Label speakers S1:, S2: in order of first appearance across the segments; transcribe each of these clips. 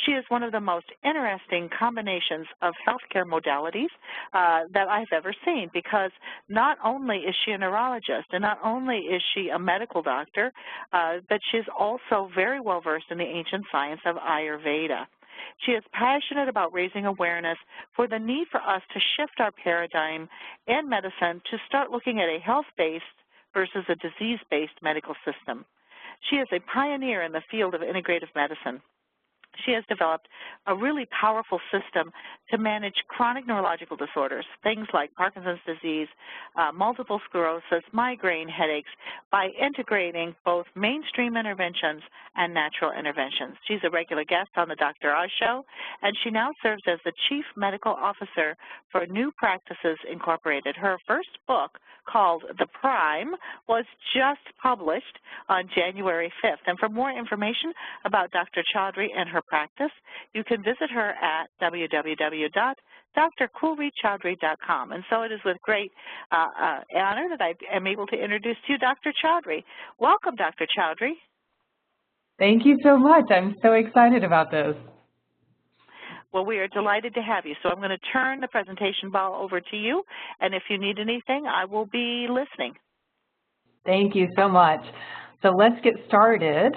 S1: She is one of the most interesting combinations of healthcare modalities that I've ever seen, because not only is she a neurologist and not only is she a medical doctor, but she's also very well versed in the ancient science of Ayurveda. She is passionate about raising awareness for the need for us to shift our paradigm in medicine to start looking at a health-based versus a disease-based medical system. She is a pioneer in the field of integrative medicine. She has developed a really powerful system to manage chronic neurological disorders, things like Parkinson's disease, multiple sclerosis, migraine, headaches, by integrating both mainstream interventions and natural interventions. She's a regular guest on the Dr. Oz Show, and she now serves as the Chief Medical Officer for New Practices Incorporated. Her first book, called The Prime, was just published on January 5th. And for more information about Dr. Chaudhary and her practice, you can visit her at www.drkulreetchaudhary.com. And so it is with great honor that I am able to introduce to you Dr. Chaudhary. Welcome, Dr. Chaudhary.
S2: Thank you so much. I'm so excited about this.
S1: Well, we are delighted to have you. So I'm going to turn the presentation ball over to you, and if you need anything, I will be listening.
S2: Thank you so much. So let's get started.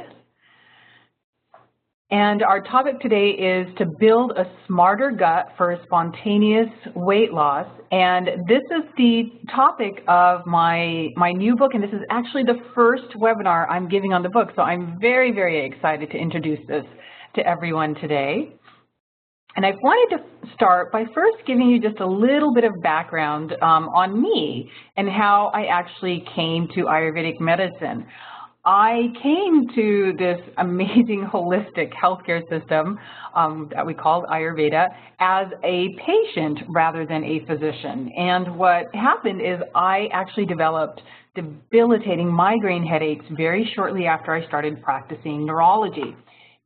S2: And our topic today is to build a smarter gut for spontaneous weight loss. And this is the topic of my new book, and this is actually the first webinar I'm giving on the book. So I'm very, very excited to introduce this to everyone today. And I wanted to start by first giving you just a little bit of background on me and how I actually came to Ayurvedic medicine. I came to this amazing holistic healthcare system that we called Ayurveda as a patient rather than a physician. And what happened is I actually developed debilitating migraine headaches very shortly after I started practicing neurology.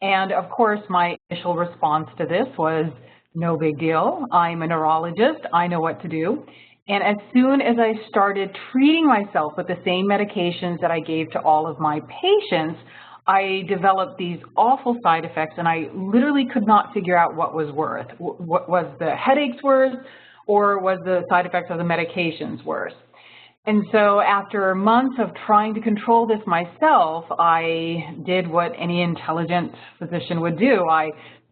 S2: And of course, my initial response to this was, no big deal. I'm a neurologist. I know what to do. And as soon as I started treating myself with the same medications that I gave to all of my patients, I developed these awful side effects, and I literally could not figure out what was worse. What was the headaches worse, or was the side effects of the medications worse? And so after months of trying to control this myself, I did what any intelligent physician would do. I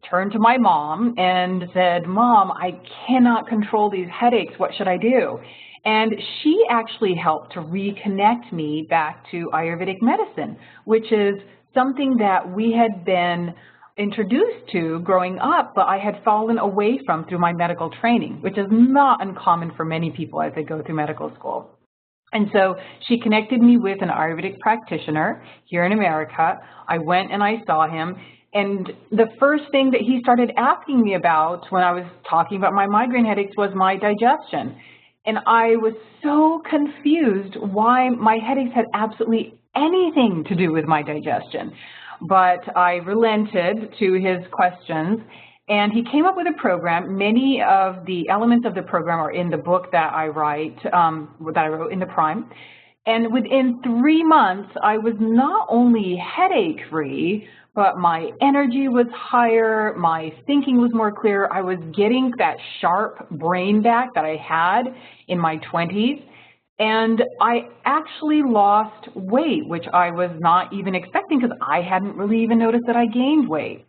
S2: turned to my mom and said, Mom, I cannot control these headaches. What should I do? And she actually helped to reconnect me back to Ayurvedic medicine, which is something that we had been introduced to growing up, but I had fallen away from through my medical training, which is not uncommon for many people as they go through medical school. And so she connected me with an Ayurvedic practitioner here in America. I went and I saw him. And the first thing that he started asking me about when I was talking about my migraine headaches was my digestion. And I was so confused why my headaches had absolutely anything to do with my digestion. But I relented to his questions, and he came up with a program. Many of the elements of the program are in the book that I wrote in the Prime. And within 3 months, I was not only headache-free, but my energy was higher, my thinking was more clear. I was getting that sharp brain back that I had in my 20s. And I actually lost weight, which I was not even expecting because I hadn't really even noticed that I gained weight.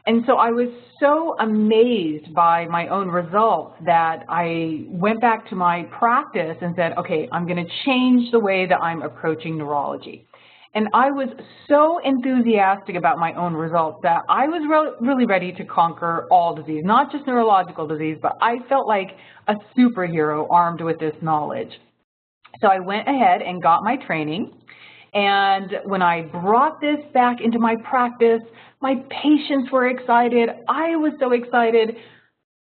S2: And so I was so amazed by my own results that I went back to my practice and said, okay, I'm going to change the way that I'm approaching neurology. And I was so enthusiastic about my own results that I was really ready to conquer all disease, not just neurological disease, but I felt like a superhero armed with this knowledge. So I went ahead and got my training. And when I brought this back into my practice, my patients were excited. I was so excited.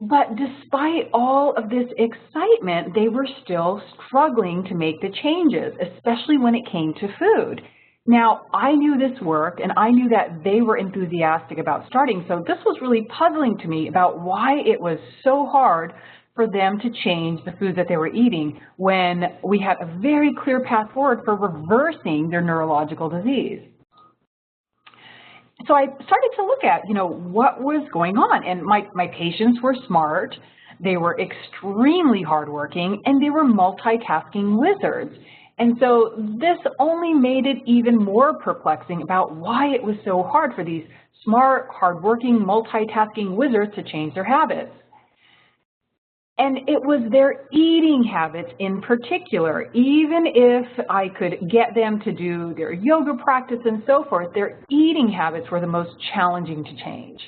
S2: But despite all of this excitement, they were still struggling to make the changes, especially when it came to food. Now, I knew this worked, and I knew that they were enthusiastic about starting. So this was really puzzling to me about why it was so hard for them to change the food that they were eating when we had a very clear path forward for reversing their neurological disease. so I started to look at, what was going on. And my patients were smart, they were extremely hardworking, and they were multitasking wizards. And so this only made it even more perplexing about why it was so hard for these smart, hardworking, multitasking wizards to change their habits. And it was their eating habits in particular. Even if I could get them to do their yoga practice and so forth, their eating habits were the most challenging to change.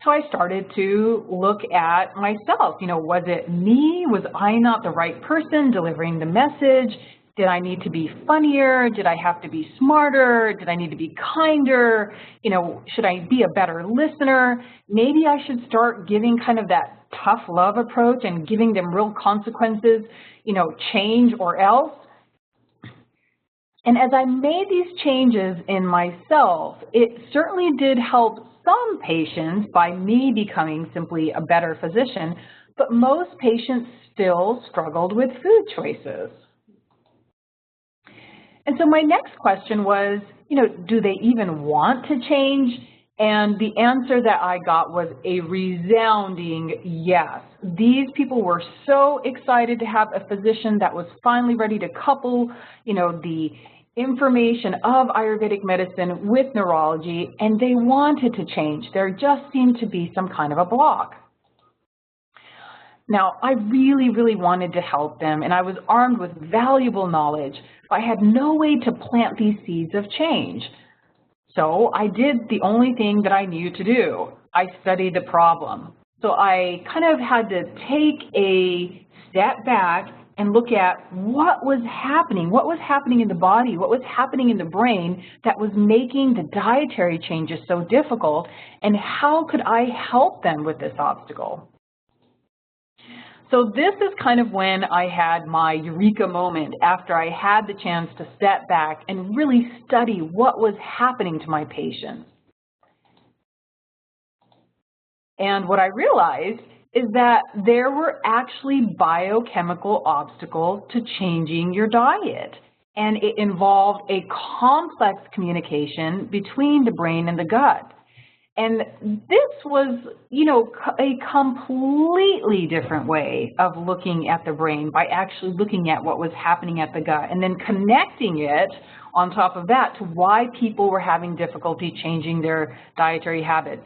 S2: So I started to look at myself. Was it me? Was I not the right person delivering the message? Did I need to be funnier? Did I have to be smarter? Did I need to be kinder? Should I be a better listener? Maybe I should start giving kind of that tough love approach and giving them real consequences, change or else. And as I made these changes in myself, it certainly did help some patients by me becoming simply a better physician, but most patients still struggled with food choices. And so my next question was, do they even want to change? And the answer that I got was a resounding yes. These people were so excited to have a physician that was finally ready to couple, the information of Ayurvedic medicine with neurology, and they wanted to change. There just seemed to be some kind of a block. Now, I really, really wanted to help them, and I was armed with valuable knowledge, but I had no way to plant these seeds of change. So I did the only thing that I knew to do. I studied the problem. So I kind of had to take a step back and look at what was happening in the body, what was happening in the brain that was making the dietary changes so difficult, and how could I help them with this obstacle? So this is kind of when I had my eureka moment, after I had the chance to step back and really study what was happening to my patients. And what I realized is that there were actually biochemical obstacles to changing your diet. And it involved a complex communication between the brain and the gut. And this was, a completely different way of looking at the brain by actually looking at what was happening at the gut and then connecting it on top of that to why people were having difficulty changing their dietary habits.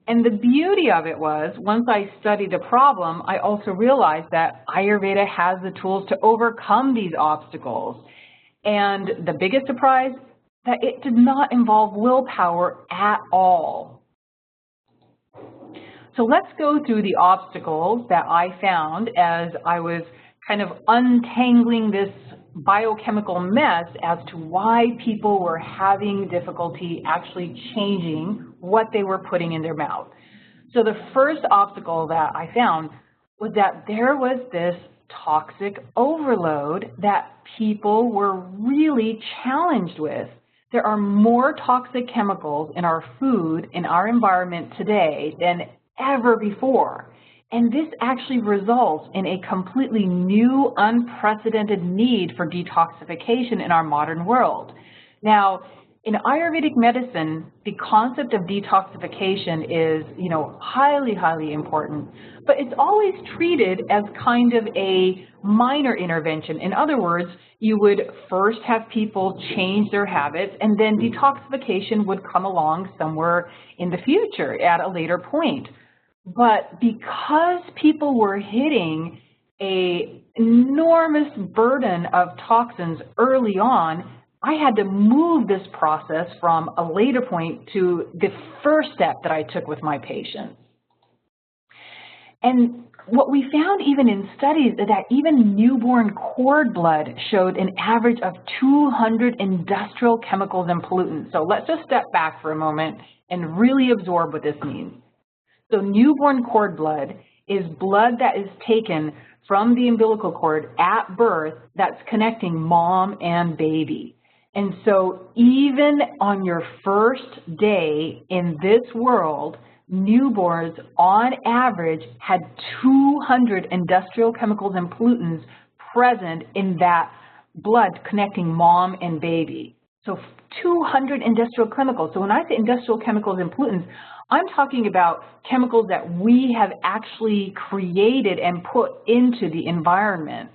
S2: And the beauty of it was, once I studied the problem, I also realized that Ayurveda has the tools to overcome these obstacles. And the biggest surprise, that it did not involve willpower at all. So let's go through the obstacles that I found as I was kind of untangling this biochemical mess as to why people were having difficulty actually changing what they were putting in their mouth. So the first obstacle that I found was that there was this toxic overload that people were really challenged with. There are more toxic chemicals in our food, in our environment today than ever before. And this actually results in a completely new, unprecedented need for detoxification in our modern world. Now, in Ayurvedic medicine, the concept of detoxification is, highly, highly important, but it's always treated as kind of a minor intervention. In other words, you would first have people change their habits, and then detoxification would come along somewhere in the future at a later point. But because people were hitting an enormous burden of toxins early on, I had to move this process from a later point to the first step that I took with my patients. And what we found even in studies is that even newborn cord blood showed an average of 200 industrial chemicals and pollutants. So let's just step back for a moment and really absorb what this means. So newborn cord blood is blood that is taken from the umbilical cord at birth that's connecting mom and baby. And so even on your first day in this world, newborns on average had 200 industrial chemicals and pollutants present in that blood connecting mom and baby. So 200 industrial chemicals. So when I say industrial chemicals and pollutants, I'm talking about chemicals that we have actually created and put into the environment.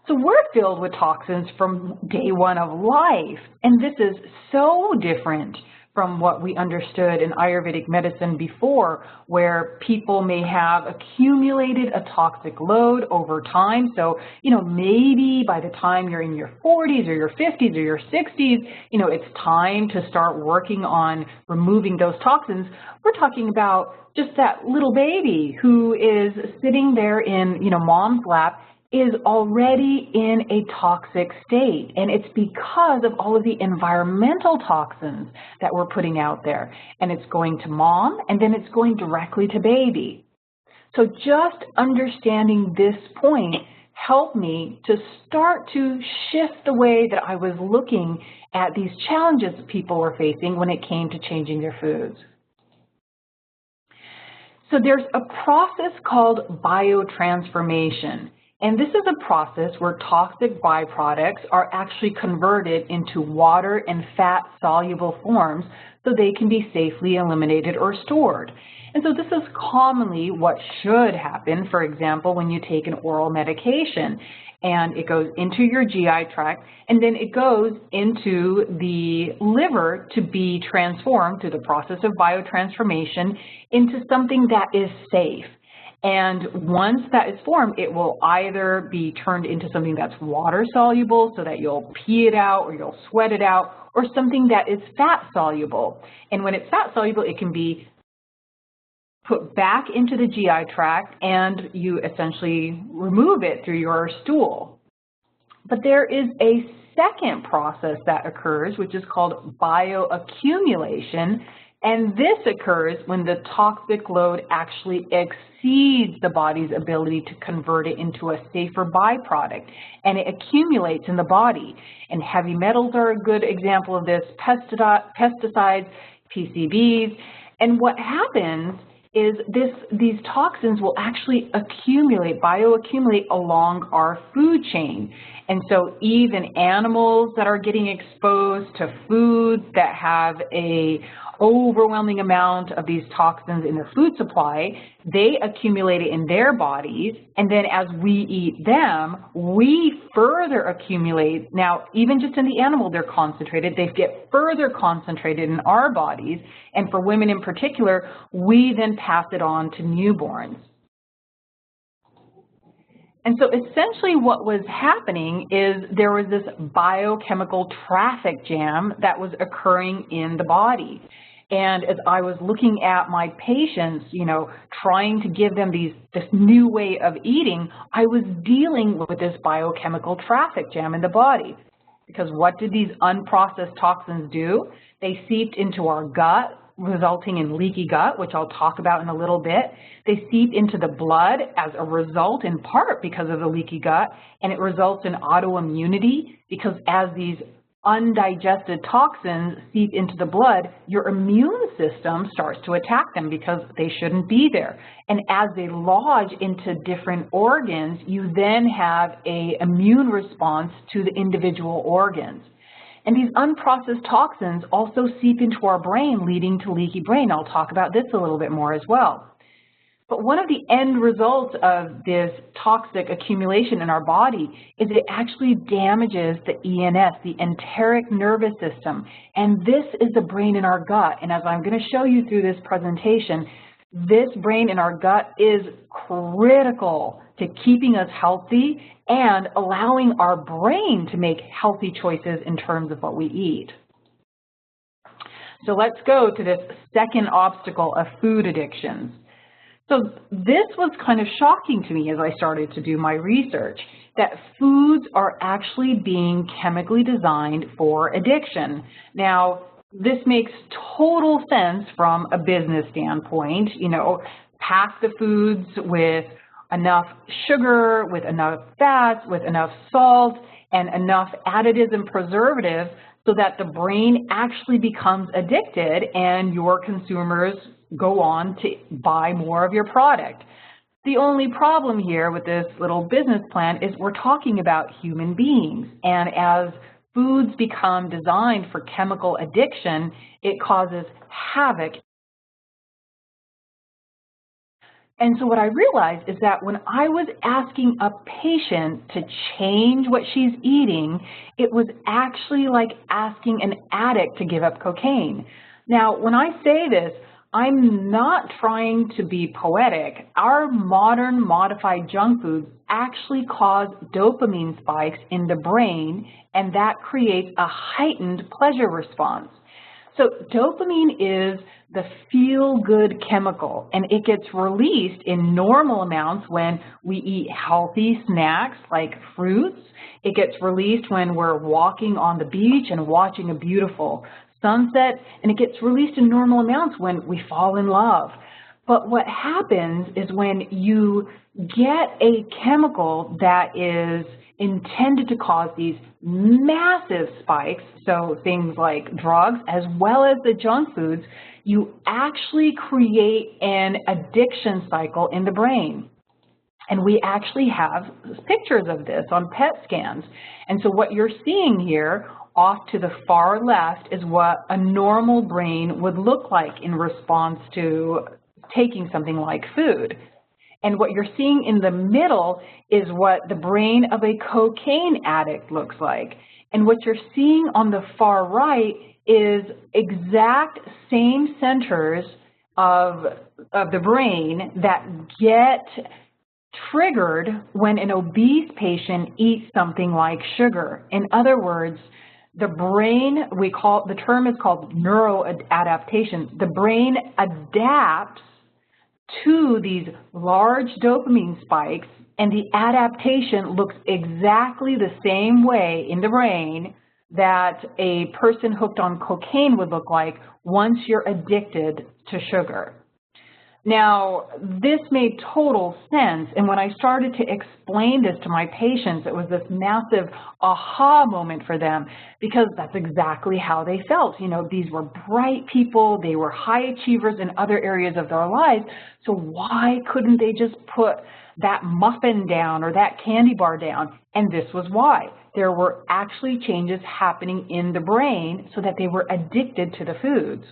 S2: So we're filled with toxins from day one of life, and this is so different from what we understood in Ayurvedic medicine before, where people may have accumulated a toxic load over time. So, maybe by the time you're in your 40s or your 50s or your 60s, it's time to start working on removing those toxins. We're talking about just that little baby who is sitting there in, mom's lap, is already in a toxic state, and it's because of all of the environmental toxins that we're putting out there, and it's going to mom, and then it's going directly to baby. So just understanding this point helped me to start to shift the way that I was looking at these challenges people were facing when it came to changing their foods. So there's a process called biotransformation. And this is a process where toxic byproducts are actually converted into water and fat-soluble forms so they can be safely eliminated or stored. And so this is commonly what should happen, for example, when you take an oral medication and it goes into your GI tract and then it goes into the liver to be transformed through the process of biotransformation into something that is safe. And once that is formed, it will either be turned into something that's water soluble so that you'll pee it out or you'll sweat it out, or something that is fat soluble. And when it's fat soluble, it can be put back into the GI tract and you essentially remove it through your stool. But there is a second process that occurs, which is called bioaccumulation. And this occurs when the toxic load actually exceeds the body's ability to convert it into a safer byproduct, and it accumulates in the body. And heavy metals are a good example of this, pesticides, PCBs. And what happens is these toxins will actually bioaccumulate along our food chain. And so even animals that are getting exposed to foods that have a overwhelming amount of these toxins in their food supply, they accumulate it in their bodies, and then as we eat them, we further accumulate. Now, even just in the animal, they're concentrated. They get further concentrated in our bodies, and for women in particular, we then pass it on to newborns. And so essentially what was happening is there was this biochemical traffic jam that was occurring in the body. And as I was looking at my patients, trying to give them this new way of eating, I was dealing with this biochemical traffic jam in the body. Because what did these unprocessed toxins do? They seeped into our gut, resulting in leaky gut, which I'll talk about in a little bit. They seep into the blood as a result, in part because of the leaky gut, and it results in autoimmunity because as these undigested toxins seep into the blood, your immune system starts to attack them because they shouldn't be there. And as they lodge into different organs, you then have an immune response to the individual organs. And these unprocessed toxins also seep into our brain, leading to leaky brain. I'll talk about this a little bit more as well. But one of the end results of this toxic accumulation in our body is it actually damages the ENS, the enteric nervous system. And this is the brain in our gut. And as I'm going to show you through this presentation, this brain in our gut is critical to keeping us healthy and allowing our brain to make healthy choices in terms of what we eat. So let's go to this second obstacle of food addictions. So this was kind of shocking to me as I started to do my research, that foods are actually being chemically designed for addiction. Now, this makes total sense from a business standpoint. Pack the foods with enough sugar, with enough fats, with enough salt, and enough additives and preservatives so that the brain actually becomes addicted and your consumers go on to buy more of your product. The only problem here with this little business plan is we're talking about human beings, and as foods become designed for chemical addiction, it causes havoc. And so what I realized is that when I was asking a patient to change what she's eating, it was actually like asking an addict to give up cocaine. Now, when I say this, I'm not trying to be poetic. Our modern modified junk foods actually cause dopamine spikes in the brain, and that creates a heightened pleasure response. So dopamine is the feel-good chemical, and it gets released in normal amounts when we eat healthy snacks like fruits. It gets released when we're walking on the beach and watching a beautiful sunset, and it gets released in normal amounts when we fall in love. But what happens is when you get a chemical that is intended to cause these massive spikes, so things like drugs as well as the junk foods, you actually create an addiction cycle in the brain. And we actually have pictures of this on PET scans. And so what you're seeing here off to the far left is what a normal brain would look like in response to taking something like food. And what you're seeing in the middle is what the brain of a cocaine addict looks like. And what you're seeing on the far right is exact same centers of the brain that get triggered when an obese patient eats something like sugar. In other words, the brain, the term is called neuroadaptation. The brain adapts to these large dopamine spikes, and the adaptation looks exactly the same way in the brain that a person hooked on cocaine would look like once you're addicted to sugar. Now, this made total sense, and when I started to explain this to my patients, it was this massive aha moment for them, because that's exactly how they felt. You know, these were bright people, they were high achievers in other areas of their lives, so why couldn't they just put that muffin down or that candy bar down? And this was why. There were actually changes happening in the brain so that they were addicted to the foods.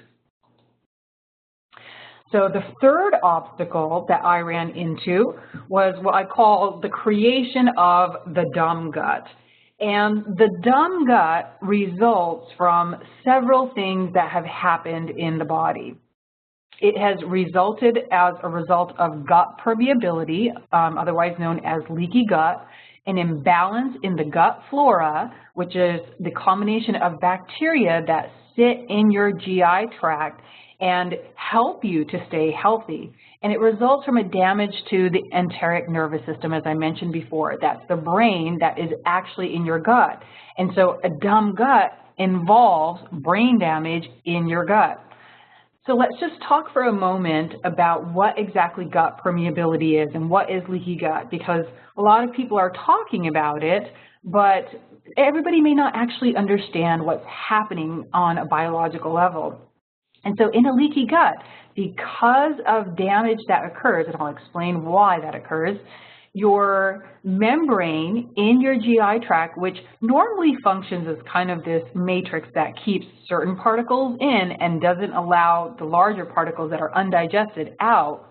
S2: So the third obstacle that I ran into was what I call the creation of the dumb gut. And the dumb gut results from several things that have happened in the body. It has resulted as a result of gut permeability, otherwise known as leaky gut, an imbalance in the gut flora, which is the combination of bacteria that sit in your GI tract and help you to stay healthy. And it results from a damage to the enteric nervous system, as I mentioned before. That's the brain that is actually in your gut. And so a dumb gut involves brain damage in your gut. So let's just talk for a moment about what exactly gut permeability is and what is leaky gut, because a lot of people are talking about it, but everybody may not actually understand what's happening on a biological level. And so in a leaky gut, because of damage that occurs, and I'll explain why that occurs, your membrane in your GI tract, which normally functions as kind of this matrix that keeps certain particles in and doesn't allow the larger particles that are undigested out,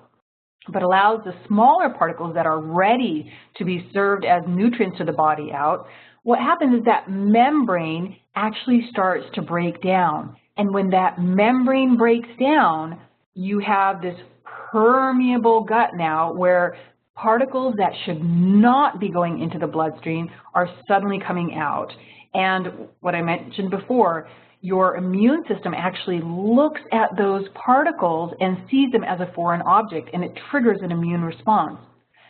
S2: but allows the smaller particles that are ready to be served as nutrients to the body out, what happens is that membrane actually starts to break down. And when that membrane breaks down, you have this permeable gut now where particles that should not be going into the bloodstream are suddenly coming out. And what I mentioned before, your immune system actually looks at those particles and sees them as a foreign object, and it triggers an immune response.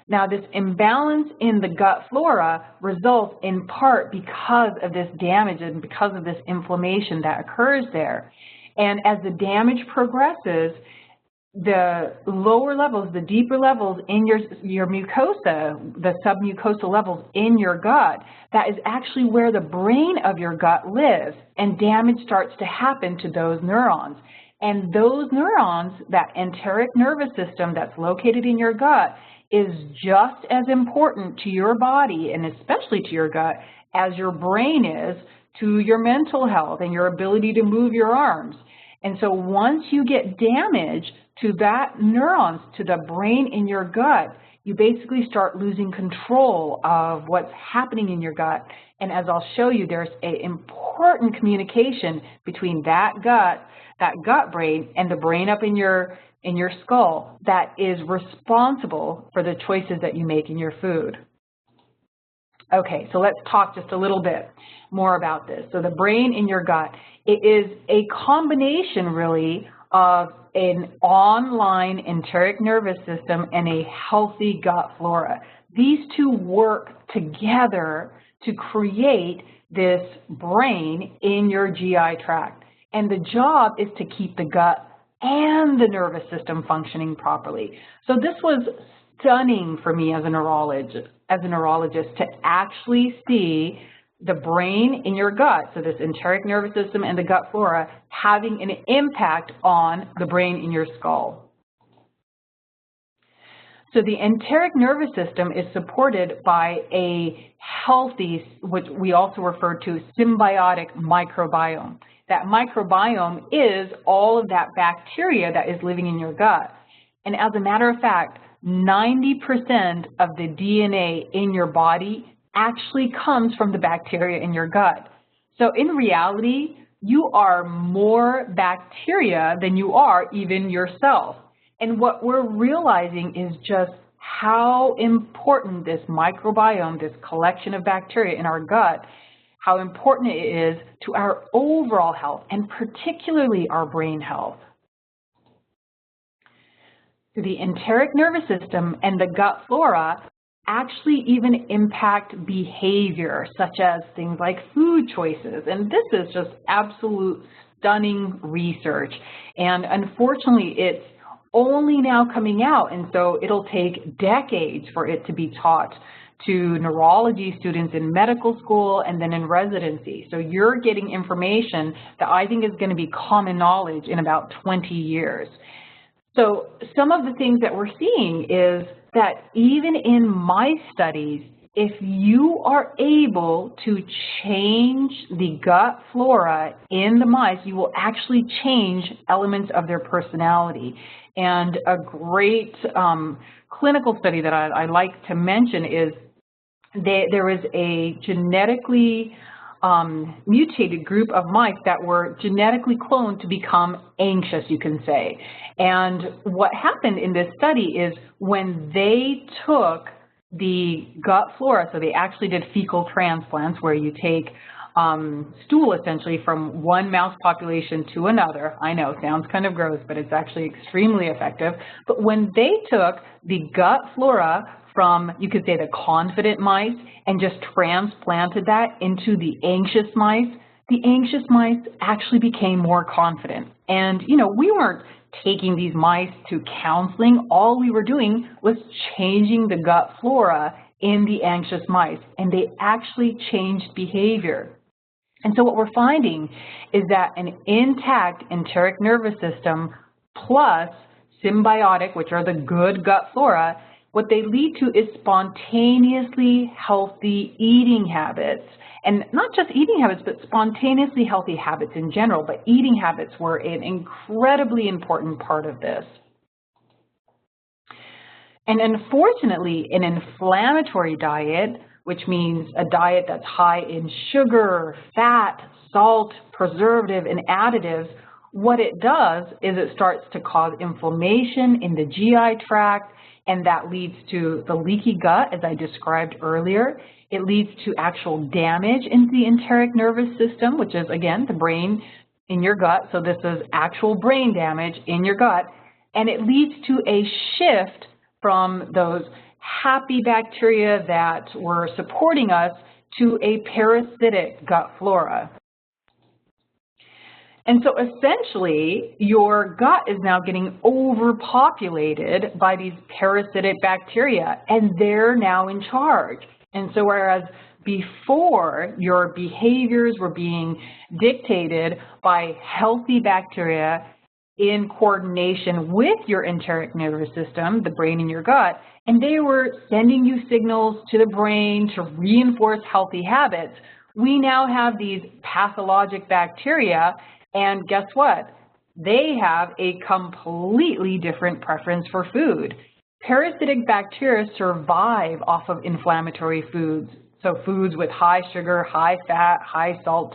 S2: Now, this imbalance in the gut flora results in part because of this damage and because of this inflammation that occurs there. And as the damage progresses, the lower levels, the deeper levels in your mucosa, the submucosal levels in your gut, that is actually where the brain of your gut lives, and damage starts to happen to those neurons. And those neurons, that enteric nervous system that's located in your gut, is just as important to your body, and especially to your gut, as your brain is to your mental health and your ability to move your arms. And so once you get damage to that neurons, to the brain in your gut, you basically start losing control of what's happening in your gut. And as I'll show you, there's an important communication between that gut brain, and the brain up in your skull that is responsible for the choices that you make in your food. Okay, so let's talk just a little bit more about this. So the brain in your gut, it is a combination really of an online enteric nervous system and a healthy gut flora. These two work together to create this brain in your GI tract. And the job is to keep the gut and the nervous system functioning properly. So this was stunning for me as a neurologist to actually see the brain in your gut, so this enteric nervous system and the gut flora, having an impact on the brain in your skull. So the enteric nervous system is supported by a healthy, which we also refer to symbiotic microbiome. That microbiome is all of that bacteria that is living in your gut. And as a matter of fact, 90% of the DNA in your body actually comes from the bacteria in your gut. So in reality, you are more bacteria than you are even yourself. And what we're realizing is just how important this microbiome, this collection of bacteria in our gut, how important it is to our overall health, and particularly our brain health. The enteric nervous system and the gut flora actually even impact behavior, such as things like food choices. And this is just absolute stunning research. And unfortunately, it's only now coming out, and so it'll take decades for it to be taught to neurology students in medical school and then in residency. So you're getting information that I think is going to be common knowledge in about 20 years. So some of the things that we're seeing is that even in mice studies, if you are able to change the gut flora in the mice, you will actually change elements of their personality. And a great clinical study that I like to mention is there was a genetically mutated group of mice that were genetically cloned to become anxious, you can say. And what happened in this study is when they took the gut flora, so they actually did fecal transplants where you take stool essentially from one mouse population to another. I know, sounds kind of gross, but it's actually extremely effective. But when they took the gut flora from, you could say, the confident mice and just transplanted that into the anxious mice actually became more confident. And, you know, we weren't taking these mice to counseling. All we were doing was changing the gut flora in the anxious mice, and they actually changed behavior. And so what we're finding is that an intact enteric nervous system plus symbiotic, which are the good gut flora, what they lead to is spontaneously healthy eating habits. And not just eating habits, but spontaneously healthy habits in general. But eating habits were an incredibly important part of this. And unfortunately, an inflammatory diet, which means a diet that's high in sugar, fat, salt, preservative, and additives, what it does is it starts to cause inflammation in the GI tract, and that leads to the leaky gut, as I described earlier. It leads to actual damage in the enteric nervous system, which is, again, the brain in your gut. So this is actual brain damage in your gut. And it leads to a shift from those happy bacteria that were supporting us to a parasitic gut flora. And so essentially, your gut is now getting overpopulated by these parasitic bacteria, and they're now in charge. And so whereas before your behaviors were being dictated by healthy bacteria in coordination with your enteric nervous system, the brain in your gut, and they were sending you signals to the brain to reinforce healthy habits, we now have these pathologic bacteria, and guess what? They have a completely different preference for food. Parasitic bacteria survive off of inflammatory foods, so foods with high sugar, high fat, high salt,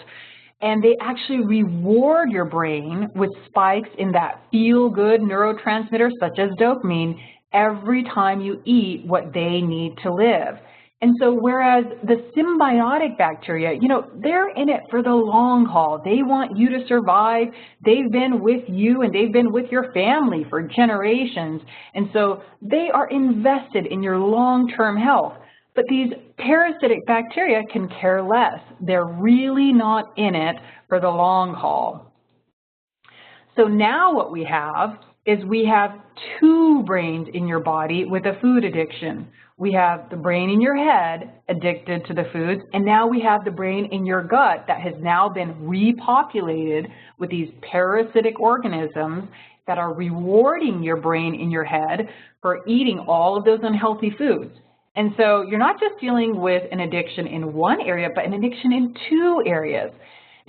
S2: and they actually reward your brain with spikes in that feel-good neurotransmitter such as dopamine every time you eat what they need to live. And so whereas the symbiotic bacteria, they're in it for the long haul. They want you to survive. They've been with you and they've been with your family for generations. And so they are invested in your long-term health. But these parasitic bacteria can care less. They're really not in it for the long haul. So now what we have is we have two brains in your body with a food addiction. We have the brain in your head addicted to the foods, and now we have the brain in your gut that has now been repopulated with these parasitic organisms that are rewarding your brain in your head for eating all of those unhealthy foods. And so you're not just dealing with an addiction in one area, but an addiction in two areas.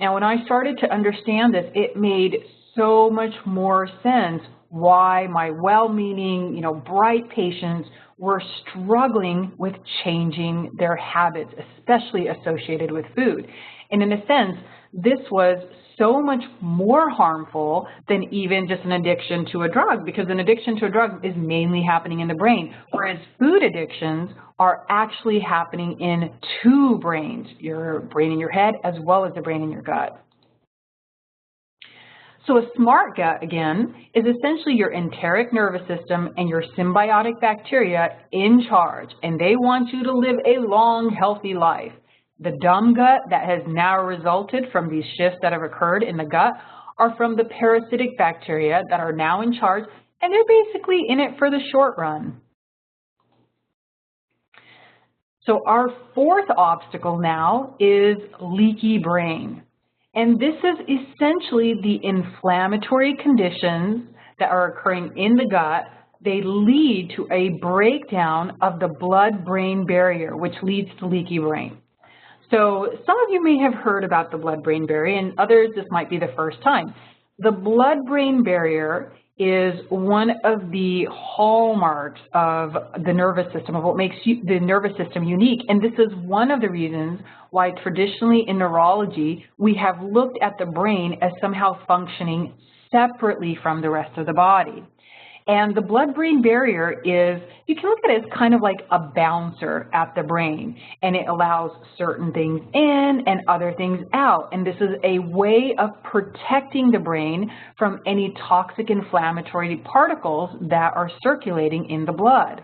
S2: Now, when I started to understand this, it made so much more sense why my well-meaning, bright patients were struggling with changing their habits, especially associated with food. And in a sense, this was so much more harmful than even just an addiction to a drug, because an addiction to a drug is mainly happening in the brain, whereas food addictions are actually happening in two brains, your brain in your head as well as the brain in your gut. So a smart gut, again, is essentially your enteric nervous system and your symbiotic bacteria in charge, and they want you to live a long, healthy life. The dumb gut that has now resulted from these shifts that have occurred in the gut are from the parasitic bacteria that are now in charge, and they're basically in it for the short run. So our fourth obstacle now is leaky brain. And this is essentially the inflammatory conditions that are occurring in the gut. They lead to a breakdown of the blood-brain barrier, which leads to leaky brain. So some of you may have heard about the blood-brain barrier, and others, this might be the first time. The blood-brain barrier is one of the hallmarks of the nervous system, of what makes the nervous system unique. And this is one of the reasons why traditionally in neurology, we have looked at the brain as somehow functioning separately from the rest of the body. And the blood-brain barrier is, you can look at it as kind of like a bouncer at the brain, and it allows certain things in and other things out. And this is a way of protecting the brain from any toxic inflammatory particles that are circulating in the blood.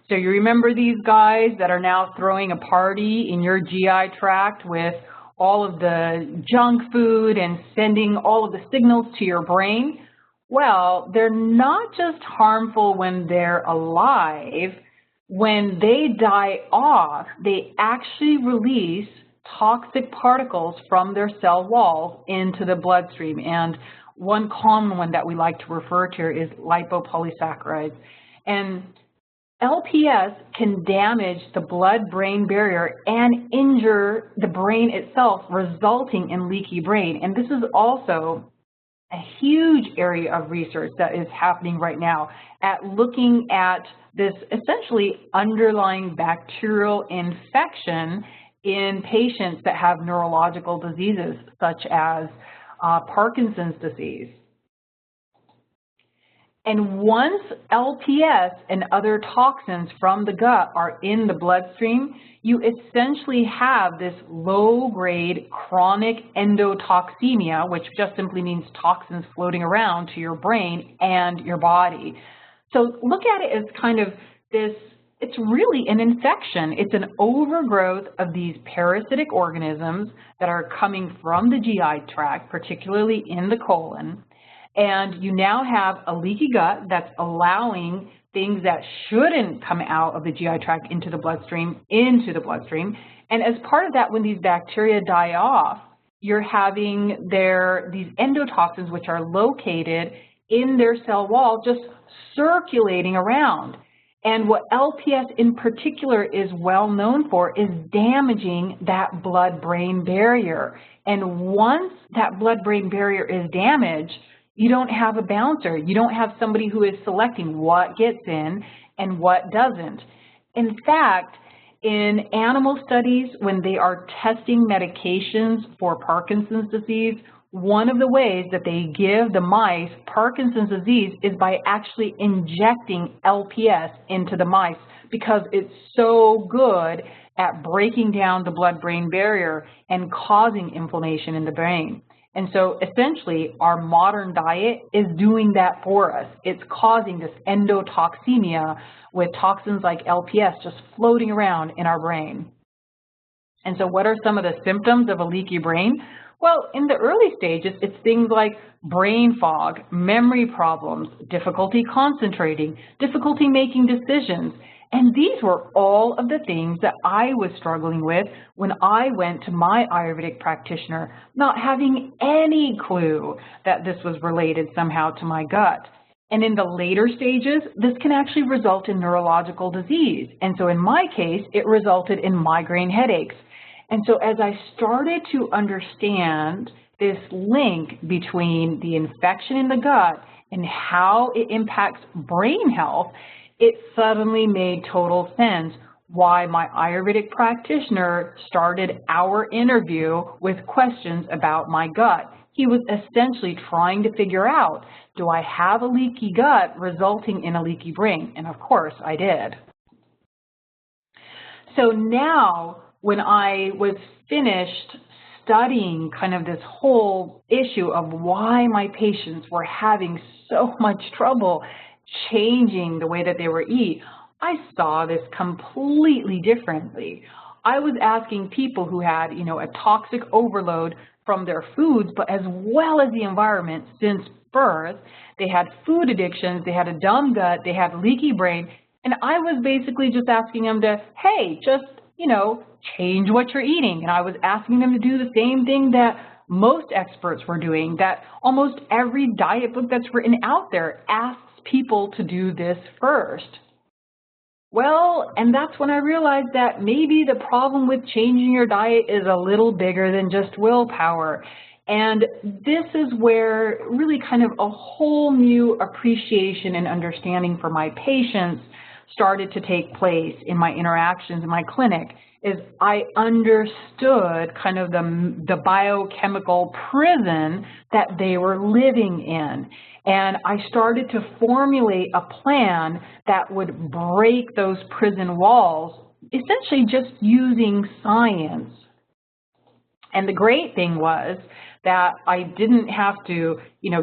S2: So you remember these guys that are now throwing a party in your GI tract with all of the junk food and sending all of the signals to your brain? Well, they're not just harmful when they're alive. When they die off, they actually release toxic particles from their cell walls into the bloodstream. And one common one that we like to refer to is lipopolysaccharides. And LPS can damage the blood-brain barrier and injure the brain itself, resulting in leaky brain. And this is also a huge area of research that is happening right now at looking at this essentially underlying bacterial infection in patients that have neurological diseases such as Parkinson's disease. And once LPS and other toxins from the gut are in the bloodstream, you essentially have this low-grade chronic endotoxemia, which just simply means toxins floating around to your brain and your body. So look at it as kind of this, it's really an infection. It's an overgrowth of these parasitic organisms that are coming from the GI tract, particularly in the colon. And you now have a leaky gut that's allowing things that shouldn't come out of the GI tract into the bloodstream. And as part of that, when these bacteria die off, you're having these endotoxins, which are located in their cell wall, just circulating around. And what LPS in particular is well known for is damaging that blood-brain barrier. And once that blood-brain barrier is damaged, you don't have a bouncer. You don't have somebody who is selecting what gets in and what doesn't. In fact, in animal studies, when they are testing medications for Parkinson's disease, one of the ways that they give the mice Parkinson's disease is by actually injecting LPS into the mice because it's so good at breaking down the blood-brain barrier and causing inflammation in the brain. And so essentially our modern diet is doing that for us. It's causing this endotoxemia with toxins like LPS just floating around in our brain. And so what are some of the symptoms of a leaky brain? Well, in the early stages, it's things like brain fog, memory problems, difficulty concentrating, difficulty making decisions. And these were all of the things that I was struggling with when I went to my Ayurvedic practitioner, not having any clue that this was related somehow to my gut. And in the later stages, this can actually result in neurological disease. And so in my case, it resulted in migraine headaches. And so as I started to understand this link between the infection in the gut and how it impacts brain health, it suddenly made total sense why my Ayurvedic practitioner started our interview with questions about my gut. He was essentially trying to figure out, do I have a leaky gut resulting in a leaky brain? And of course I did. So now, when I was finished studying kind of this whole issue of why my patients were having so much trouble changing the way that they were eating, I saw this completely differently. I was asking people who had, a toxic overload from their foods, but as well as the environment since birth. They had food addictions, they had a dumb gut, they had leaky brain, and I was basically just asking them to, hey, just change what you're eating. And I was asking them to do the same thing that most experts were doing, that almost every diet book that's written out there asks people to do this first. Well, and that's when I realized that maybe the problem with changing your diet is a little bigger than just willpower. And this is where really kind of a whole new appreciation and understanding for my patients started to take place in my interactions in my clinic. Is I understood kind of the biochemical prison that they were living in. And I started to formulate a plan that would break those prison walls, essentially just using science. And the great thing was that I didn't have to,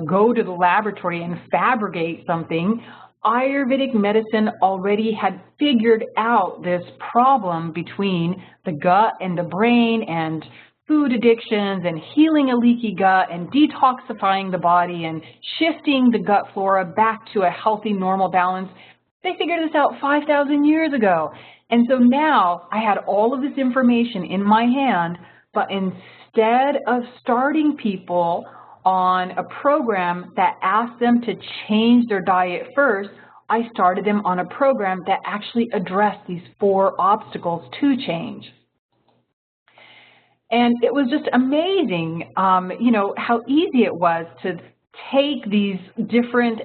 S2: go to the laboratory and fabricate something. Ayurvedic medicine already had figured out this problem between the gut and the brain and food addictions and healing a leaky gut and detoxifying the body and shifting the gut flora back to a healthy, normal balance. They figured this out 5,000 years ago. And so now I had all of this information in my hand, but instead of starting people on a program that asked them to change their diet first, I started them on a program that actually addressed these 4 obstacles to change. And it was just amazing, how easy it was to take these different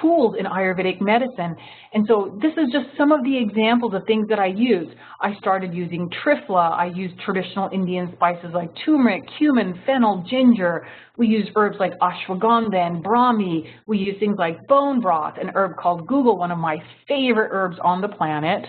S2: tools in Ayurvedic medicine. And so this is just some of the examples of things that I use. I started using triphala. I used traditional Indian spices like turmeric, cumin, fennel, ginger. We use herbs like ashwagandha and brahmi. We use things like bone broth, an herb called guggul, one of my favorite herbs on the planet.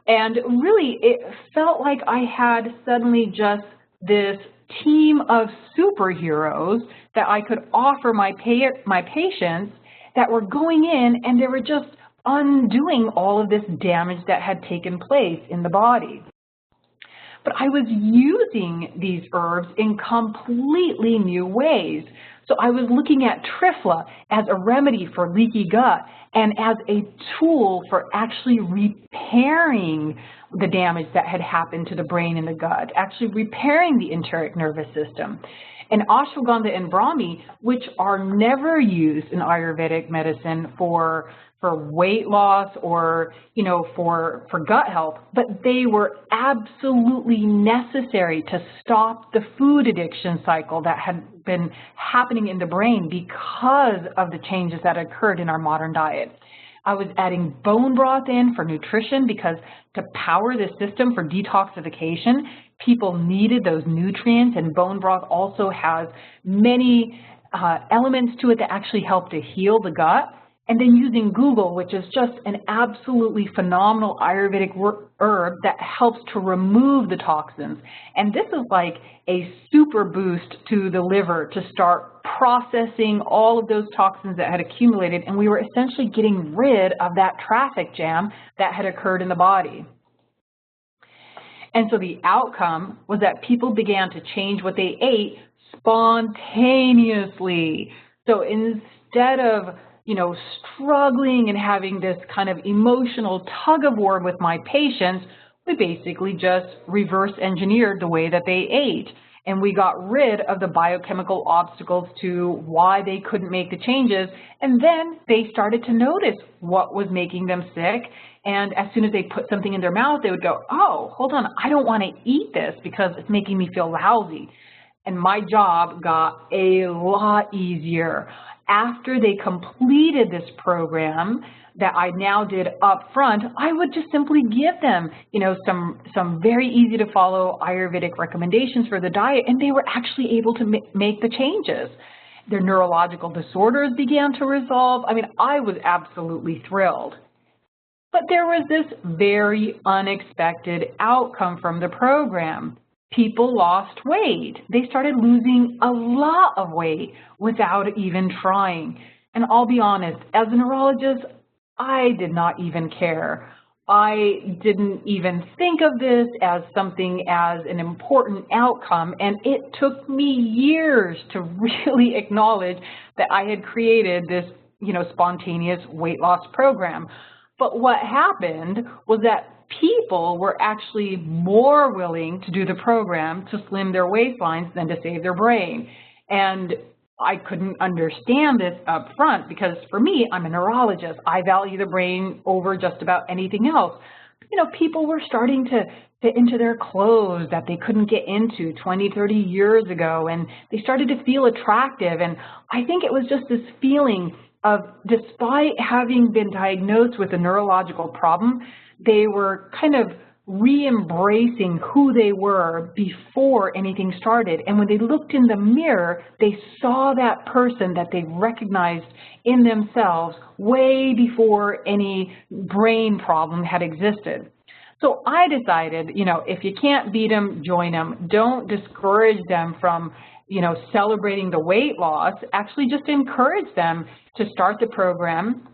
S2: And really, it felt like I had suddenly just this team of superheroes that I could offer my patients that were going in and they were just undoing all of this damage that had taken place in the body. But I was using these herbs in completely new ways. So I was looking at triphala as a remedy for leaky gut and as a tool for actually repairing the damage that had happened to the brain and the gut, actually repairing the enteric nervous system. And ashwagandha and brahmi, which are never used in Ayurvedic medicine for weight loss or, you know, for gut health, but they were absolutely necessary to stop the food addiction cycle that had been happening in the brain because of the changes that occurred in our modern diet. I was adding bone broth in for nutrition because to power the system for detoxification, people needed those nutrients, and bone broth also has many elements to it that actually help to heal the gut. And then using Google, which is just an absolutely phenomenal Ayurvedic herb that helps to remove the toxins. And this is like a super boost to the liver to start processing all of those toxins that had accumulated, and we were essentially getting rid of that traffic jam that had occurred in the body. And so the outcome was that people began to change what they ate spontaneously. So instead of, you know, struggling and having this kind of emotional tug of war with my patients, we basically just reverse engineered the way that they ate. And we got rid of the biochemical obstacles to why they couldn't make the changes. And then they started to notice what was making them sick. And as soon as they put something in their mouth, they would go, oh, hold on, I don't want to eat this because it's making me feel lousy. And my job got a lot easier. After they completed this program that I now did up front, I would just simply give them, you know, some very easy to follow Ayurvedic recommendations for the diet, and they were actually able to make the changes. Their neurological disorders began to resolve. I mean, I was absolutely thrilled. But there was this very unexpected outcome from the program. People lost weight. They started losing a lot of weight without even trying. And I'll be honest, as a neurologist, I did not even care. I didn't even think of this as something as an important outcome, and it took me years to really acknowledge that I had created this, you know, spontaneous weight loss program. But what happened was that people were actually more willing to do the program to slim their waistlines than to save their brain. And I couldn't understand this up front because for me, I'm a neurologist. I value the brain over just about anything else. You know, people were starting to fit into their clothes that they couldn't get into 20, 30 years ago, and they started to feel attractive. And I think it was just this feeling of, despite having been diagnosed with a neurological problem, they were kind of re-embracing who they were before anything started. And when they looked in the mirror, they saw that person that they recognized in themselves way before any brain problem had existed. So I decided, you know, if you can't beat them, join them. Don't discourage them from, you know, celebrating the weight loss. Actually just encourage them to start the program.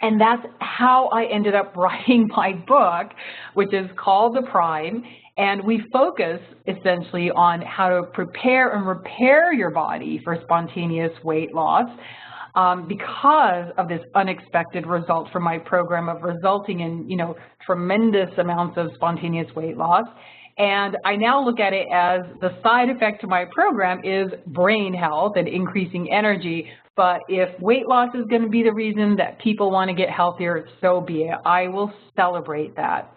S2: And that's how I ended up writing my book, which is called The Prime. And we focus essentially on how to prepare and repair your body for spontaneous weight loss because of this unexpected result from my program of resulting in, you know, tremendous amounts of spontaneous weight loss. And I now look at it as the side effect to my program is brain health and increasing energy. But if weight loss is going to be the reason that people want to get healthier, so be it. I will celebrate that.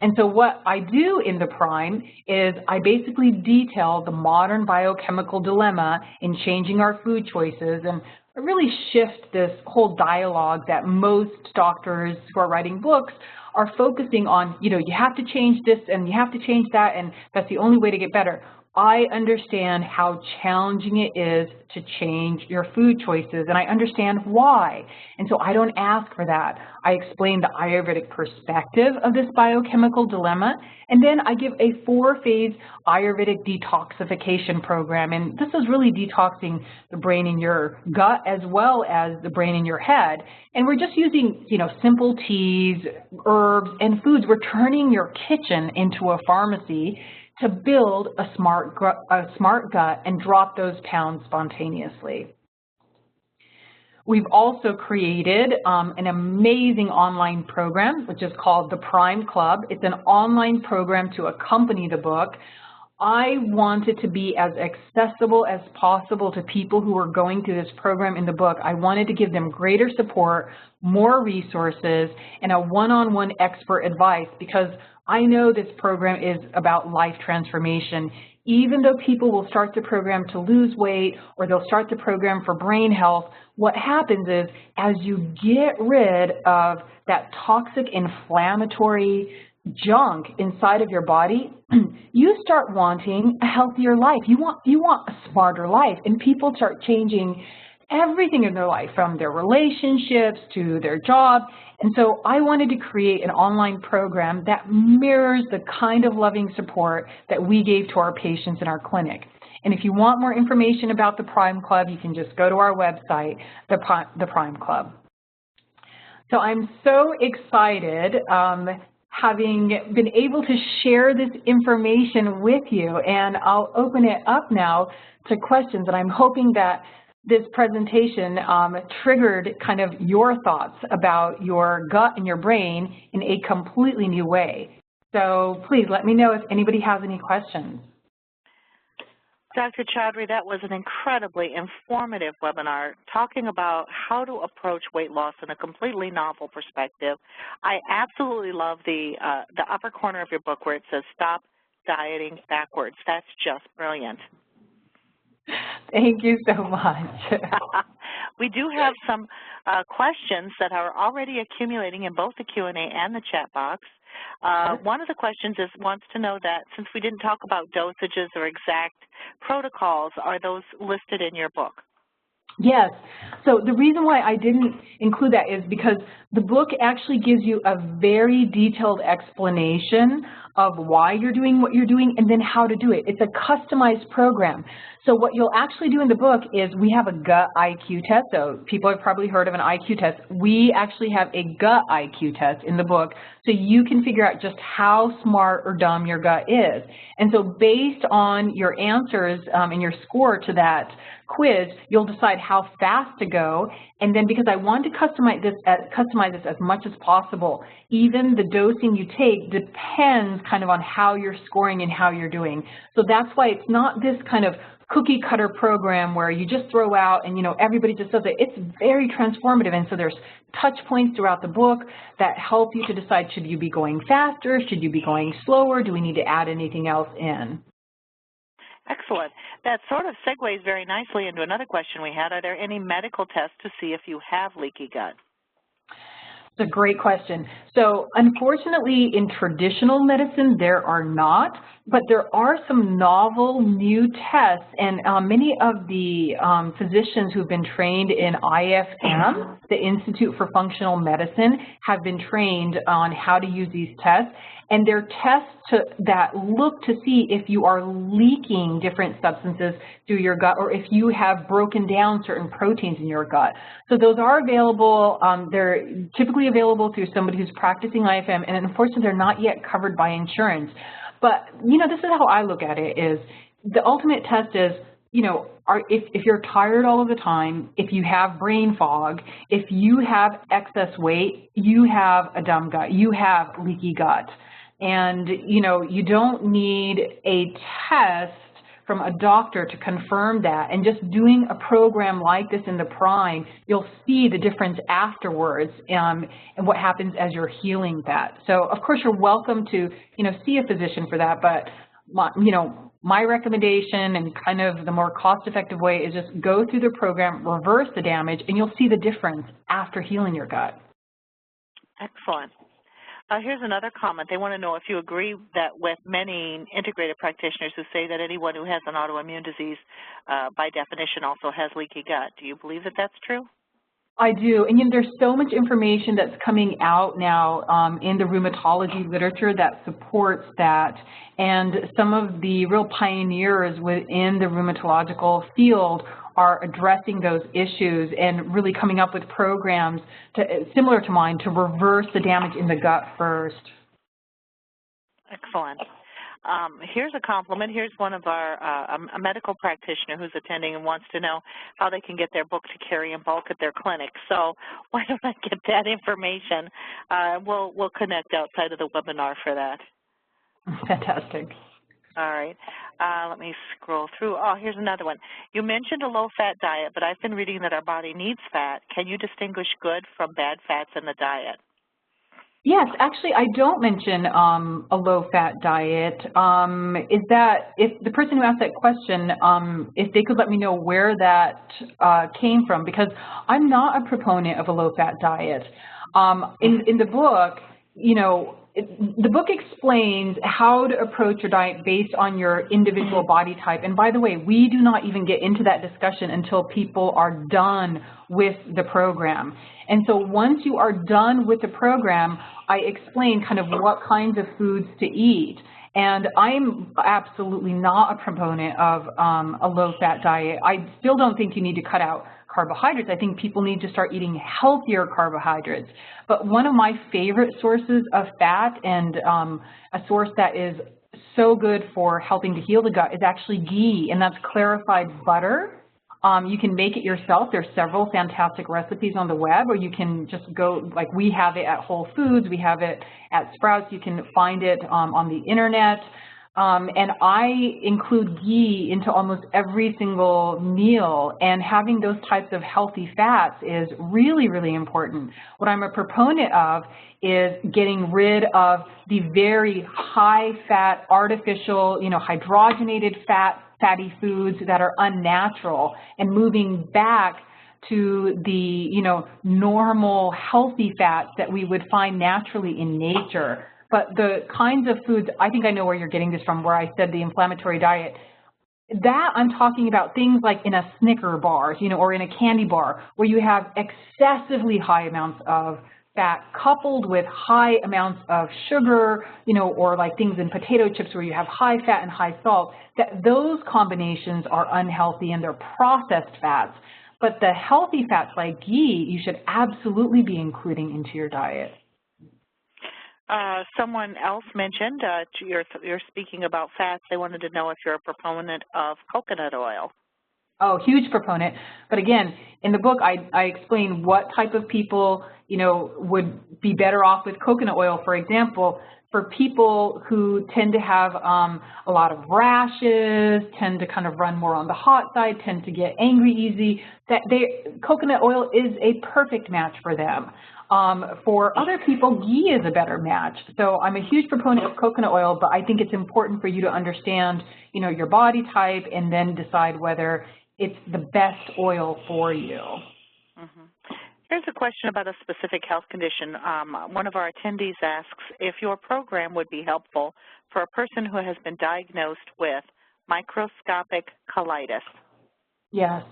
S2: And so what I do in The Prime is I basically detail the modern biochemical dilemma in changing our food choices, and I really shift this whole dialogue that most doctors who are writing books are focusing on, you know, you have to change this and you have to change that, and that's the only way to get better. I understand how challenging it is to change your food choices, and I understand why. And so I don't ask for that. I explain the Ayurvedic perspective of this biochemical dilemma, and then I give a 4-phase Ayurvedic detoxification program. And this is really detoxing the brain in your gut as well as the brain in your head. And we're just using, you know, simple teas, herbs, and foods. We're turning your kitchen into a pharmacy to build a smart gut and drop those pounds spontaneously. We've also created an amazing online program, which is called the Prime Club. It's an online program to accompany the book. I want it to be as accessible as possible to people who are going through this program in the book. I wanted to give them greater support, more resources, and a one-on-one expert advice, because I know this program is about life transformation. Even though people will start the program to lose weight or they'll start the program for brain health, what happens is as you get rid of that toxic inflammatory junk inside of your body, you start wanting a healthier life. You want a smarter life, and people start changing everything in their life, from their relationships to their job. And so I wanted to create an online program that mirrors the kind of loving support that we gave to our patients in our clinic. And if you want more information about the Prime Club, you can just go to our website, the Prime Club. So I'm so excited having been able to share this information with you, and I'll open it up now to questions, and I'm hoping that this presentation triggered kind of your thoughts about your gut and your brain in a completely new way. So please let me know if anybody has any questions.
S1: Dr. Chaudhary, that was an incredibly informative webinar talking about how to approach weight loss in a completely novel perspective. I absolutely love the upper corner of your book where it says stop dieting backwards. That's just brilliant.
S2: Thank you so much.
S1: We do have some questions that are already accumulating in both the Q&A and the chat box. One of the questions wants to know that since we didn't talk about dosages or exact protocols, are those listed in your book?
S2: Yes. So the reason why I didn't include that is because the book actually gives you a very detailed explanation of why you're doing what you're doing and then how to do it. It's a customized program. So what you'll actually do in the book is we have a gut IQ test. So people have probably heard of an IQ test. We actually have a gut IQ test in the book so you can figure out just how smart or dumb your gut is. And so based on your answers and your score to that quiz, you'll decide how fast to go. And then because I want to customize this as much as possible, even the dosing you take depends kind of on how you're scoring and how you're doing. So that's why it's not this kind of cookie cutter program where you just throw out and, you know, everybody just does it. It's very transformative. And so there's touch points throughout the book that help you to decide, should you be going faster? Should you be going slower? Do we need to add anything else in?
S1: Excellent. That sort of segues very nicely into another question we had. Are there any medical tests to see if you have leaky gut?
S2: It's a great question. So unfortunately, in traditional medicine, there are not, but there are some novel new tests, and many of the physicians who've been trained in IFM, the Institute for Functional Medicine, have been trained on how to use these tests. And they're tests that look to see if you are leaking different substances through your gut or if you have broken down certain proteins in your gut. So those are available. They're typically available through somebody who's practicing IFM, and unfortunately they're not yet covered by insurance. But, you know, this is how I look at it is the ultimate test is, you know, if you're tired all of the time, if you have brain fog, if you have excess weight, you have a dumb gut, you have leaky gut. And, you know, you don't need a test from a doctor to confirm that. And just doing a program like this in the Prime, you'll see the difference afterwards and what happens as you're healing that. So, of course, you're welcome to, you know, see a physician for that. But, my recommendation and kind of the more cost-effective way is just go through the program, reverse the damage, and you'll see the difference after healing your gut.
S1: Excellent. Here's another comment. They want to know if you agree that with many integrative practitioners who say that anyone who has an autoimmune disease, by definition, also has leaky gut. Do you believe that that's true?
S2: I do. And there's so much information that's coming out now in the rheumatology literature that supports that. And some of the real pioneers within the rheumatological field are addressing those issues and really coming up with programs similar to mine to reverse the damage in the gut first.
S1: Excellent. Here's a compliment. Here's one of our, a medical practitioner who's attending and wants to know how they can get their book to carry in bulk at their clinic. So why don't I get that information? We'll connect outside of the webinar for that.
S2: Fantastic.
S1: All right. Let me scroll through. Oh, here's another one. You mentioned a low-fat diet, but I've been reading that our body needs fat. Can you distinguish good from bad fats in the diet?
S2: Yes, actually, I don't mention a low-fat diet. Is that, if the person who asked that question, if they could let me know where that came from, because I'm not a proponent of a low-fat diet. In the book, you know, the book explains how to approach your diet based on your individual body type. And by the way, we do not even get into that discussion until people are done with the program. And so once you are done with the program, I explain kind of what kinds of foods to eat. And I'm absolutely not a proponent of a low-fat diet. I still don't think you need to cut out carbohydrates. I think people need to start eating healthier carbohydrates. But one of my favorite sources of fat, and a source that is so good for helping to heal the gut, is actually ghee, and that's clarified butter. You can make it yourself. There's several fantastic recipes on the web, or you can just go, like we have it at Whole Foods, we have it at Sprouts, you can find it on the internet. And I include ghee into almost every single meal, and having those types of healthy fats is really, really important. What I'm a proponent of is getting rid of the very high-fat, artificial, hydrogenated fatty foods that are unnatural, and moving back to the, normal healthy fats that we would find naturally in nature. But the kinds of foods, I think I know where you're getting this from, where I said the inflammatory diet, that I'm talking about things like in a Snicker bar, or in a candy bar, where you have excessively high amounts of fat coupled with high amounts of sugar, or like things in potato chips where you have high fat and high salt, that those combinations are unhealthy and they're processed fats. But the healthy fats like ghee, you should absolutely be including into your diet.
S1: Someone else mentioned, you're speaking about fats. They wanted to know if you're a proponent of coconut oil.
S2: Oh, huge proponent. But again, in the book, I explain what type of people, would be better off with coconut oil. For example, for people who tend to have a lot of rashes, tend to kind of run more on the hot side, tend to get angry easy, coconut oil is a perfect match for them. For other people, ghee is a better match. So I'm a huge proponent of coconut oil, but I think it's important for you to understand, your body type, and then decide whether it's the best oil for you.
S1: Mm-hmm. Here's a question about a specific health condition. One of our attendees asks if your program would be helpful for a person who has been diagnosed with microscopic colitis.
S2: Yes.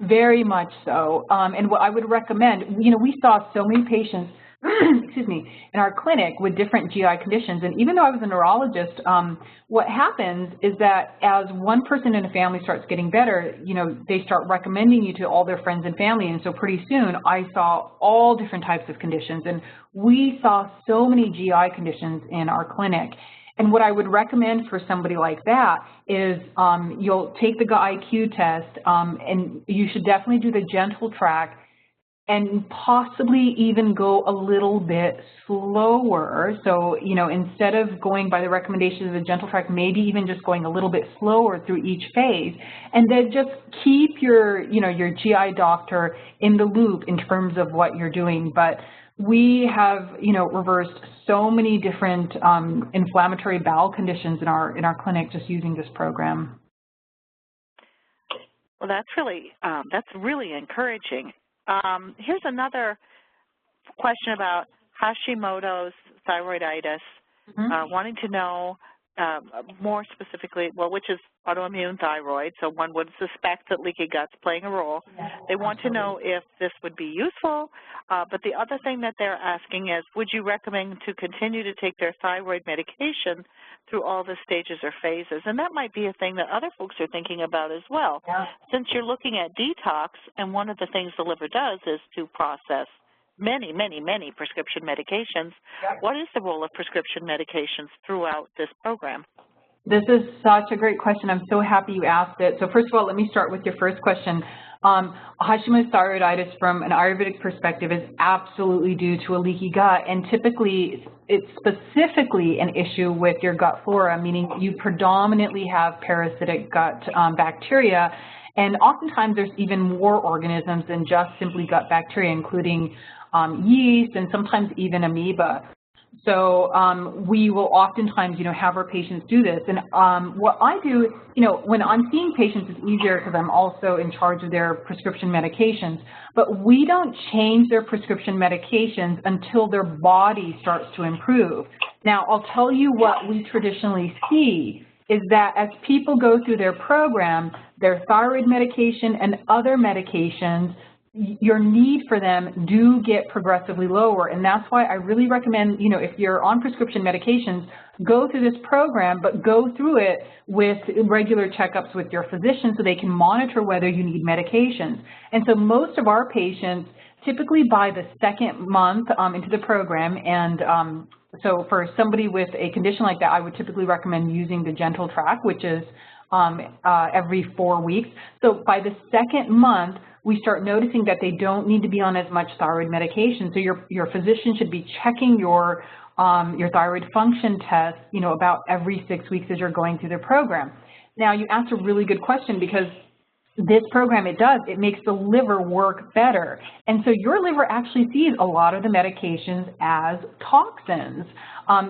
S2: Very much so. And what I would recommend, we saw so many patients, excuse me, in our clinic with different GI conditions. And even though I was a neurologist, what happens is that as one person in a family starts getting better, they start recommending you to all their friends and family. And so pretty soon I saw all different types of conditions. And we saw so many GI conditions in our clinic. And what I would recommend for somebody like that is you'll take the IQ test, and you should definitely do the gentle track, and possibly even go a little bit slower. So, instead of going by the recommendations of the gentle track, maybe even just going a little bit slower through each phase, and then just keep your, your GI doctor in the loop in terms of what you're doing. But we have, reversed so many different inflammatory bowel conditions in our clinic just using this program.
S1: Well, that's really encouraging. Here's another question about Hashimoto's thyroiditis, wanting to know more specifically, which is autoimmune thyroid, so one would suspect that leaky gut's playing a role.
S2: Yes,
S1: they want to know if this would be useful, but the other thing that they're asking is, would you recommend to continue to take their thyroid medication through all the stages or phases? And that might be a thing that other folks are thinking about as well.
S2: Yeah.
S1: Since you're looking at detox, and one of the things the liver does is to process many, many, many prescription medications.
S2: Yep.
S1: What is the role of prescription medications throughout this program?
S2: This is such a great question. I'm so happy you asked it. So first of all, let me start with your first question. Hashimoto's thyroiditis from an Ayurvedic perspective is absolutely due to a leaky gut, and typically it's specifically an issue with your gut flora, meaning you predominantly have parasitic gut bacteria, and oftentimes there's even more organisms than just simply gut bacteria, including yeast and sometimes even amoeba. So we will oftentimes, have our patients do this. And what I do, when I'm seeing patients, it's easier because I'm also in charge of their prescription medications. But we don't change their prescription medications until their body starts to improve. Now, I'll tell you what we traditionally see is that as people go through their program, their thyroid medication and other medications, your need for them do get progressively lower. And that's why I really recommend, if you're on prescription medications, go through this program, but go through it with regular checkups with your physician so they can monitor whether you need medications. And so most of our patients, typically by the second month into the program, and so for somebody with a condition like that, I would typically recommend using the gentle track, which is every 4 weeks. So by the second month, we start noticing that they don't need to be on as much thyroid medication. So your physician should be checking your thyroid function test, about every 6 weeks as you're going through the program. Now, you asked a really good question because this program, it makes the liver work better. And so your liver actually sees a lot of the medications as toxins.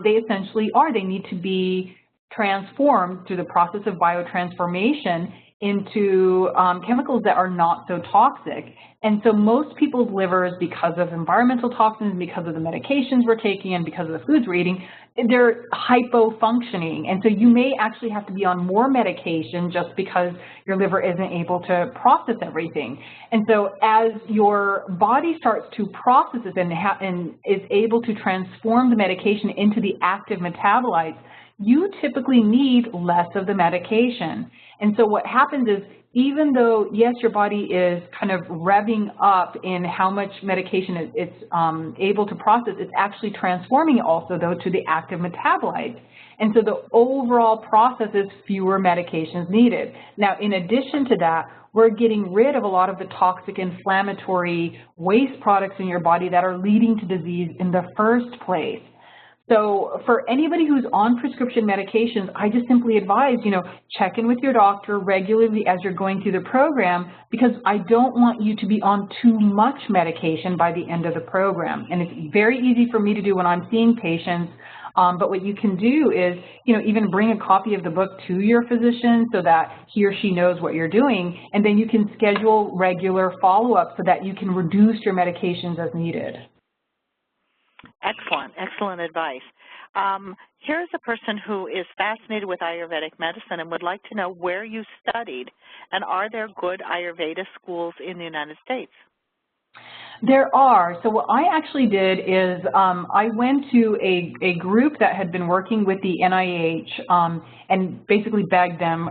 S2: They essentially are. They need to be transformed through the process of biotransformation into chemicals that are not so toxic. And so most people's livers, because of environmental toxins, because of the medications we're taking, and because of the foods we're eating, they're hypofunctioning. And so you may actually have to be on more medication just because your liver isn't able to process everything. And so as your body starts to process this and is able to transform the medication into the active metabolites, you typically need less of the medication. And so what happens is, even though, yes, your body is kind of revving up in how much medication it's able to process, it's actually transforming also, though, to the active metabolites. And so the overall process is fewer medications needed. Now, in addition to that, we're getting rid of a lot of the toxic inflammatory waste products in your body that are leading to disease in the first place. So for anybody who's on prescription medications, I just simply advise, check in with your doctor regularly as you're going through the program, because I don't want you to be on too much medication by the end of the program. And it's very easy for me to do when I'm seeing patients, but what you can do is, even bring a copy of the book to your physician so that he or she knows what you're doing, and then you can schedule regular follow-up so that you can reduce your medications as needed.
S1: Excellent, excellent advice. Here's a person who is fascinated with Ayurvedic medicine and would like to know where you studied, and are there good Ayurveda schools in the United States?
S2: There are. So what I actually did is I went to a group that had been working with the NIH and basically begged them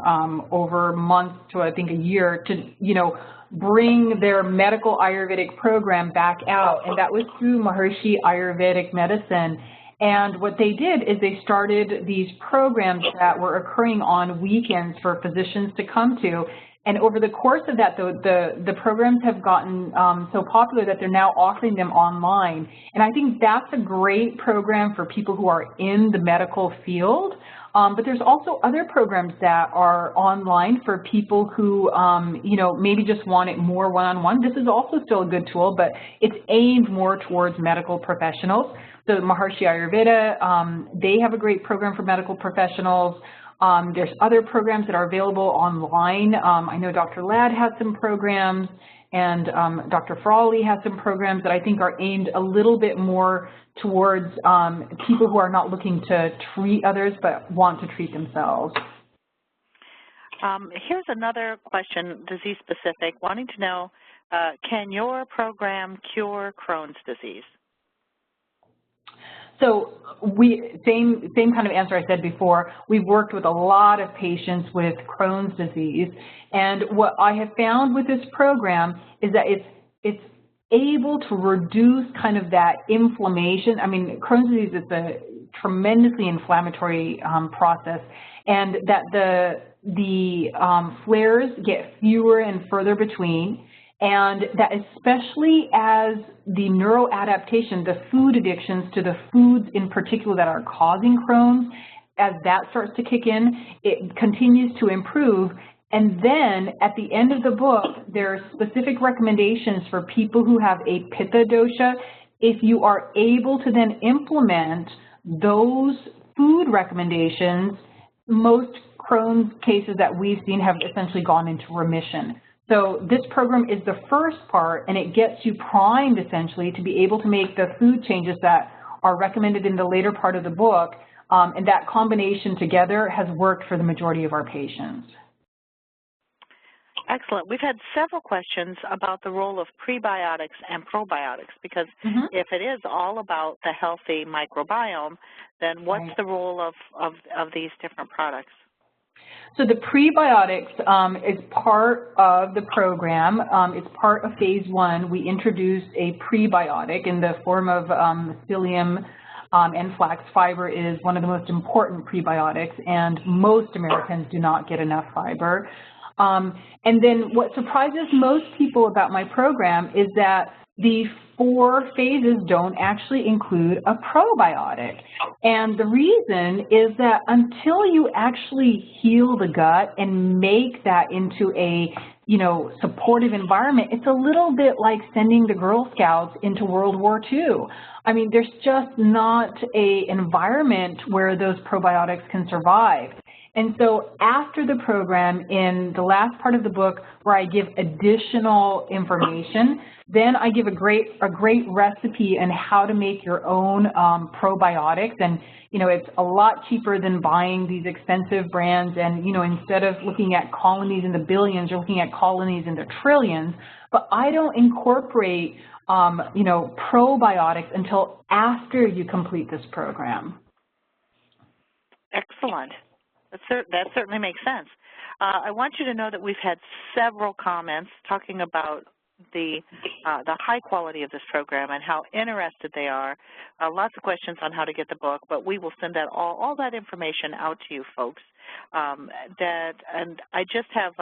S2: over months to, I think, a year to, bring their medical Ayurvedic program back out, and that was through Maharishi Ayurvedic Medicine. And what they did is they started these programs that were occurring on weekends for physicians to come to. And over the course of that, the programs have gotten so popular that they're now offering them online. And I think that's a great program for people who are in the medical field. But there's also other programs that are online for people who, maybe just want it more one-on-one. This is also still a good tool, but it's aimed more towards medical professionals. So Maharishi Ayurveda, they have a great program for medical professionals. There's other programs that are available online. I know Dr. Ladd has some programs, and Dr. Frawley has some programs that I think are aimed a little bit more towards people who are not looking to treat others but want to treat themselves.
S1: Here's another question, disease-specific, wanting to know, can your program cure Crohn's disease?
S2: So same kind of answer I said before. We've worked with a lot of patients with Crohn's disease, and what I have found with this program is that it's able to reduce kind of that inflammation. I mean, Crohn's disease is tremendously inflammatory process, and that the flares get fewer and further between, and that especially as the neuroadaptation, the food addictions to the foods in particular that are causing Crohn's, as that starts to kick in, it continues to improve. And then at the end of the book, there are specific recommendations for people who have a Pitta dosha. If you are able to then implement those food recommendations, most Crohn's cases that we've seen have essentially gone into remission. So this program is the first part, and it gets you primed essentially to be able to make the food changes that are recommended in the later part of the book, and that combination together has worked for the majority of our patients.
S1: Excellent. We've had several questions about the role of prebiotics and probiotics, because if it is all about the healthy microbiome, then what's the role of these different products?
S2: So the prebiotics is part of the program. It's part of phase 1. We introduced a prebiotic in the form of psyllium, and flax fiber is one of the most important prebiotics, and most Americans do not get enough fiber. And then what surprises most people about my program is that the 4 phases don't actually include a probiotic. And the reason is that until you actually heal the gut and make that into a, supportive environment, it's a little bit like sending the Girl Scouts into World War II. I mean, there's just not an environment where those probiotics can survive. And so after the program, in the last part of the book where I give additional information, then I give a great recipe on how to make your own probiotics. And, it's a lot cheaper than buying these expensive brands. And, instead of looking at colonies in the billions, you're looking at colonies in the trillions. But I don't incorporate, probiotics until after you complete this program.
S1: Excellent. That certainly makes sense. I want you to know that we've had several comments talking about the high quality of this program and how interested they are. Lots of questions on how to get the book, but we will send that all that information out to you folks. And I just have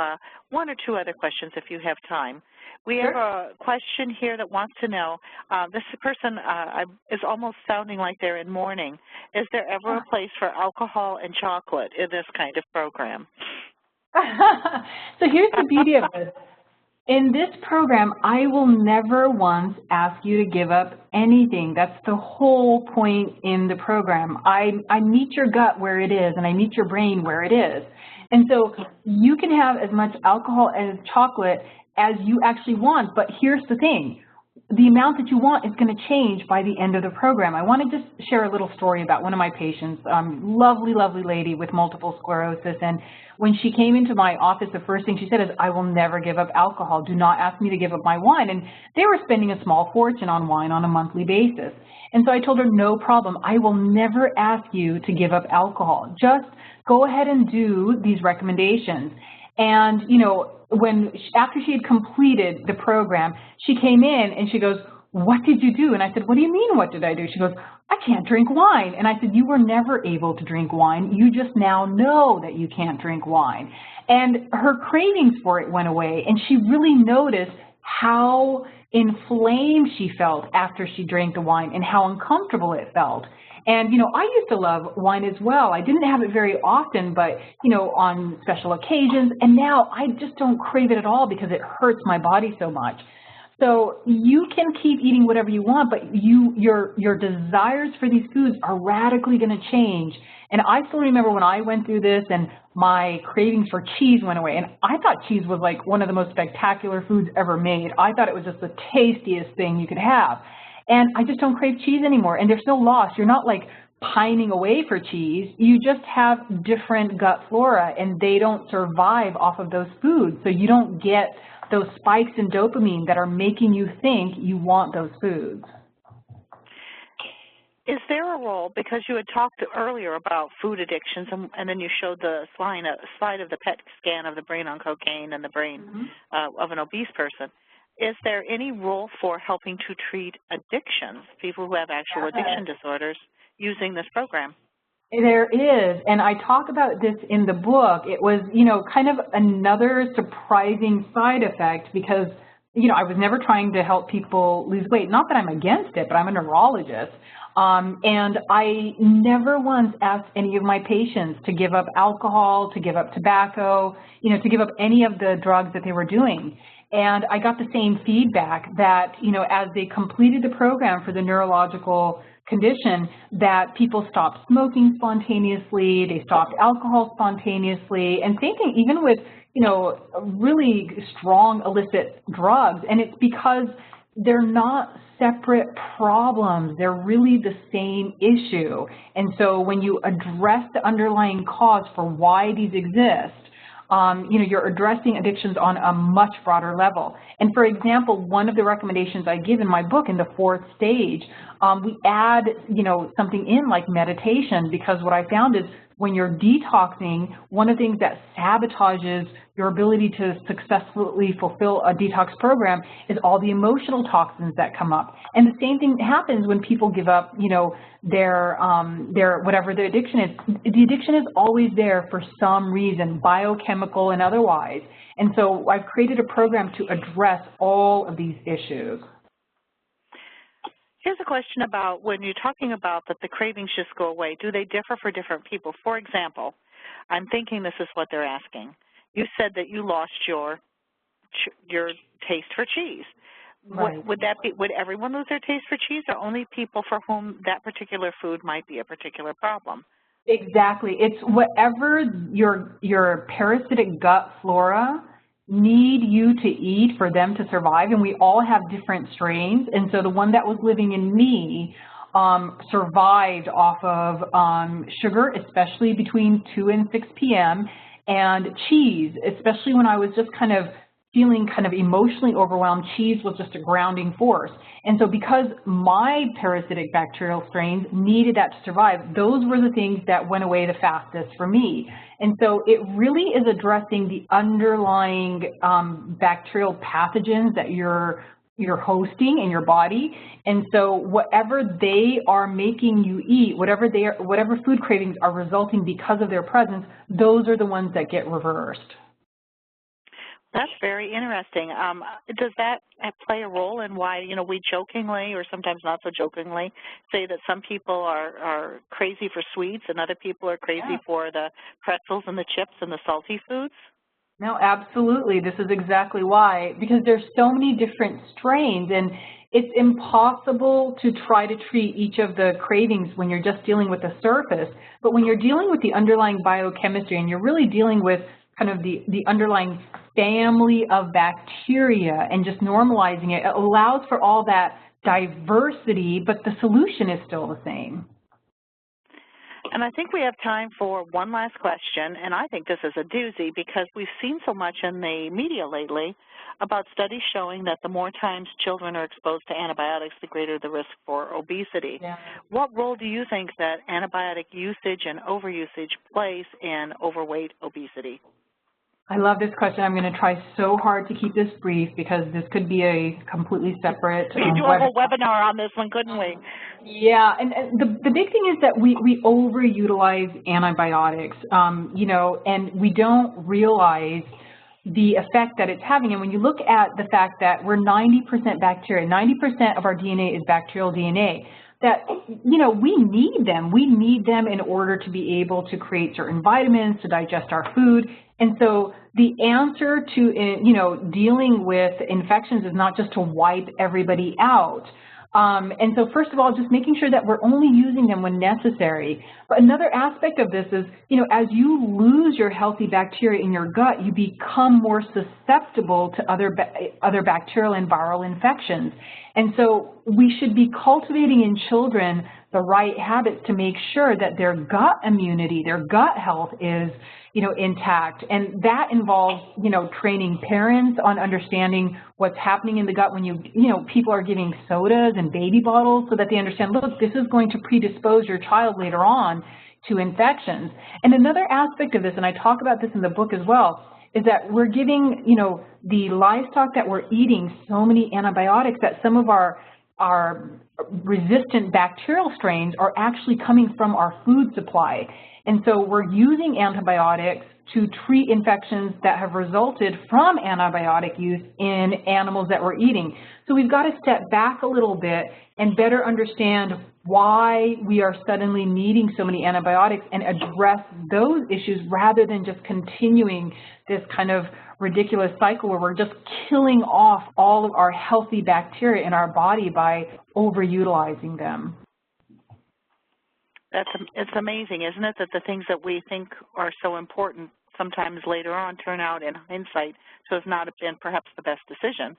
S1: 1 or 2 other questions if you have time. We have a question here that wants to know, this person is almost sounding like they're in mourning. Is there ever a place for alcohol and chocolate in this kind of program?
S2: So here's the beauty of this. In this program, I will never once ask you to give up anything. That's the whole point in the program. I meet your gut where it is, and I meet your brain where it is. And so you can have as much alcohol and chocolate as you actually want, but here's the thing. The amount that you want is going to change by the end of the program. I want to just share a little story about one of my patients, lovely, lovely lady with multiple sclerosis. And when she came into my office, the first thing she said is, I will never give up alcohol. Do not ask me to give up my wine. And they were spending a small fortune on wine on a monthly basis. And so I told her, no problem. I will never ask you to give up alcohol. Just go ahead and do these recommendations. And, after she had completed the program, she came in and she goes, what did you do? And I said, what do you mean, what did I do? She goes, I can't drink wine. And I said, you were never able to drink wine. You just now know that you can't drink wine. And her cravings for it went away, and she really noticed how inflamed she felt after she drank the wine and how uncomfortable it felt. And, I used to love wine as well. I didn't have it very often, but, on special occasions. And now I just don't crave it at all because it hurts my body so much. So you can keep eating whatever you want, but your desires for these foods are radically going to change. And I still remember when I went through this and my cravings for cheese went away. And I thought cheese was like one of the most spectacular foods ever made. I thought it was just the tastiest thing you could have. And I just don't crave cheese anymore. And there's no loss. You're not like pining away for cheese. You just have different gut flora, and they don't survive off of those foods. So you don't get those spikes in dopamine that are making you think you want those foods.
S1: Is there a role, because you had talked earlier about food addictions, and then you showed the slide of the PET scan of the brain on cocaine and the brain of an obese person. Is there any role for helping to treat addictions, people who have actual addiction disorders, using this program?
S2: There is, and I talk about this in the book. It was, kind of another surprising side effect because, I was never trying to help people lose weight. Not that I'm against it, but I'm a neurologist. And I never once asked any of my patients to give up alcohol, to give up tobacco, to give up any of the drugs that they were doing. And I got the same feedback that, as they completed the program for the neurological condition, that people stopped smoking spontaneously, they stopped alcohol spontaneously, and same thing even with, really strong illicit drugs. And it's because they're not separate problems, they're really the same issue. And so when you address the underlying cause for why these exist, you're addressing addictions on a much broader level. And for example, one of the recommendations I give in my book in the 4th stage, we add, something in like meditation, because what I found is when you're detoxing, one of the things that sabotages your ability to successfully fulfill a detox program is all the emotional toxins that come up. And the same thing happens when people give up, their whatever the addiction is. The addiction is always there for some reason, biochemical and otherwise. And so I've created a program to address all of these issues.
S1: Here's a question about when you're talking about that the cravings just go away, do they differ for different people? For example, I'm thinking this is what they're asking. You said that you lost your taste for cheese.
S2: Right.
S1: Would everyone lose their taste for cheese, or only people for whom that particular food might be a particular problem?
S2: Exactly. It's whatever your parasitic gut flora need you to eat for them to survive, and we all have different strains. And so the one that was living in me survived off of sugar, especially between 2 and 6 p.m., and cheese, especially when I was just kind of feeling kind of emotionally overwhelmed. Cheese was just a grounding force. And so because my parasitic bacterial strains needed that to survive, those were the things that went away the fastest for me. And so it really is addressing the underlying bacterial pathogens that you're hosting in your body. And so whatever they are making you eat, whatever food cravings are resulting because of their presence, those are the ones that get reversed.
S1: That's very interesting. Does that play a role in why, we jokingly, or sometimes not so jokingly, say that some people are crazy for sweets and other people are crazy for the pretzels and the chips and the salty foods?
S2: No, absolutely. This is exactly why, because there's so many different strains, and it's impossible to try to treat each of the cravings when you're just dealing with the surface. But when you're dealing with the underlying biochemistry and you're really dealing with kind of the underlying family of bacteria and just normalizing it, it allows for all that diversity, but the solution is still the same.
S1: And I think we have time for one last question, and I think this is a doozy because we've seen so much in the media lately about studies showing that the more times children are exposed to antibiotics, the greater the risk for obesity.
S2: Yeah.
S1: What role do you think that antibiotic usage and overusage plays in overweight obesity?
S2: I love this question. I'm going to try so hard to keep this brief because this could be a completely separate
S1: We could do a whole webinar on this one, couldn't we?
S2: Yeah, and the big thing is that we overutilize antibiotics, and we don't realize the effect that it's having. And when you look at the fact that we're 90% bacteria, 90% of our DNA is bacterial DNA, that, we need them. We need them in order to be able to create certain vitamins, to digest our food. And so the answer to, dealing with infections is not just to wipe everybody out. And so first of all, just making sure that we're only using them when necessary. But another aspect of this is, as you lose your healthy bacteria in your gut, you become more susceptible to other bacterial and viral infections. And so we should be cultivating in children the right habits to make sure that their gut immunity, their gut health is, intact. And that involves, training parents on understanding what's happening in the gut when people are giving sodas and baby bottles so that they understand, look, this is going to predispose your child later on to infections. And another aspect of this, and I talk about this in the book as well, is that we're giving, you know, the livestock that we're eating so many antibiotics that some of our resistant bacterial strains are actually coming from our food supply. And so we're using antibiotics to treat infections that have resulted from antibiotic use in animals that we're eating. So we've got to step back a little bit and better understand why we are suddenly needing so many antibiotics and address those issues rather than just continuing this kind of ridiculous cycle where we're just killing off all of our healthy bacteria in our body by overutilizing them.
S1: It's amazing, isn't it, that the things that we think are so important sometimes later on turn out in hindsight to have not been perhaps the best decision.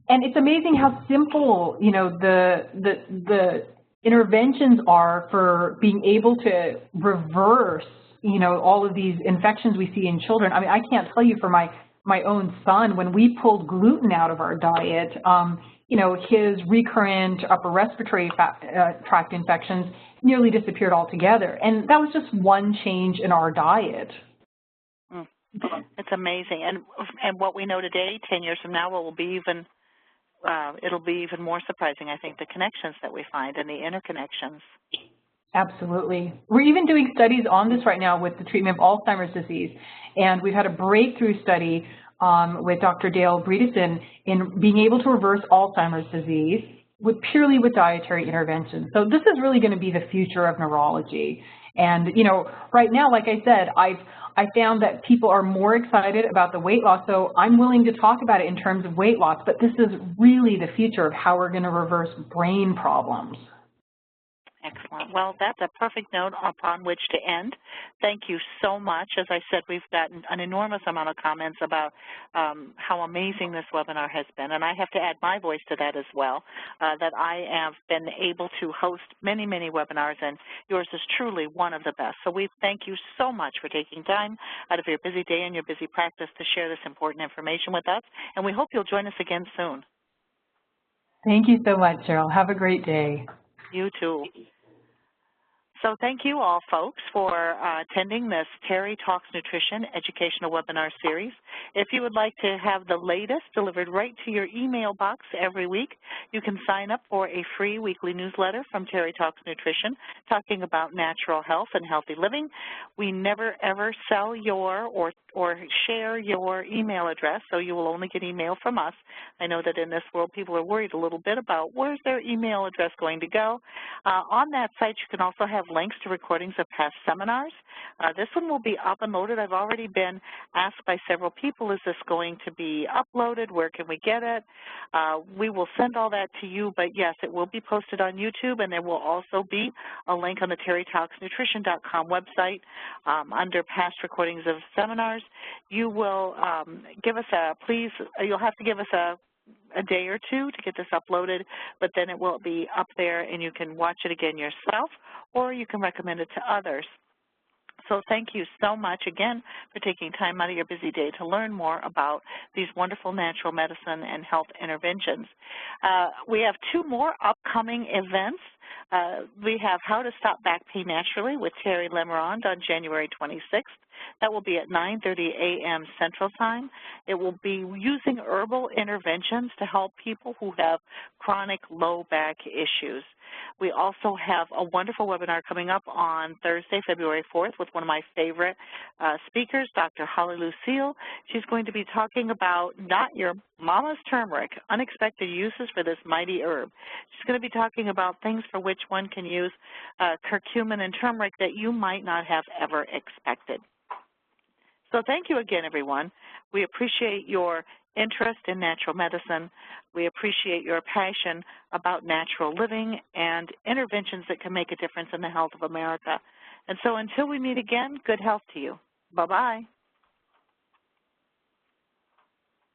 S2: And it's amazing how simple, you know, the interventions are for being able to reverse, you know, all of these infections we see in children. I mean, I can't tell you for my own son, when we pulled gluten out of our diet, you know, his recurrent upper respiratory tract infections nearly disappeared altogether. And that was just one change in our diet.
S1: It's amazing. And what we know today, 10 years from now, will be even, it'll be even more surprising, I think, the connections that we find and the interconnections.
S2: Absolutely. We're even doing studies on this right now with the treatment of Alzheimer's disease. And we've had a breakthrough study with Dr. Dale Bredesen in being able to reverse Alzheimer's disease purely with dietary intervention. So this is really going to be the future of neurology. And, you know, right now, like I said, I found that people are more excited about the weight loss, so I'm willing to talk about it in terms of weight loss, but this is really the future of how we're going to reverse brain problems.
S1: Excellent. Well, that's a perfect note upon which to end. Thank you so much. As I said, we've gotten an enormous amount of comments about how amazing this webinar has been, and I have to add my voice to that as well, that I have been able to host many, many webinars, and yours is truly one of the best. So we thank you so much for taking time out of your busy day and your busy practice to share this important information with us, and we hope you'll join us again soon.
S2: Thank you so much, Cheryl. Have a great day.
S1: You too. So thank you all, folks, for attending this Terry Talks Nutrition educational webinar series. If you would like to have the latest delivered right to your email box every week, you can sign up for a free weekly newsletter from Terry Talks Nutrition talking about natural health and healthy living. We never, ever sell your or share your email address, so you will only get email from us. I know that in this world, people are worried a little bit about where's their email address going to go. On that site, you can also have links to recordings of past seminars. This one will be up and loaded. I've already been asked by several people, is this going to be uploaded? Where can we get it? We will send all that to you, but yes, it will be posted on YouTube, and there will also be a link on the terrytalksnutrition.com website under past recordings of seminars. You will give us you'll have to give us a day or two to get this uploaded, but then it will be up there and you can watch it again yourself, or you can recommend it to others. So thank you so much again for taking time out of your busy day to learn more about these wonderful natural medicine and health interventions. We have two more upcoming events. We have How to Stop Back Pain Naturally with Terry Lemerond on January 26th. That will be at 9:30 a.m. Central Time. It will be using herbal interventions to help people who have chronic low back issues. We also have a wonderful webinar coming up on Thursday, February 4th with one of my favorite speakers, Dr. Holly Lucille. She's going to be talking about not your mama's turmeric, unexpected uses for this mighty herb. She's going to be talking about things for which one can use curcumin and turmeric that you might not have ever expected. So thank you again, everyone. We appreciate your interest in natural medicine. We appreciate your passion about natural living and interventions that can make a difference in the health of America. And so until we meet again, good health to you. Bye-bye.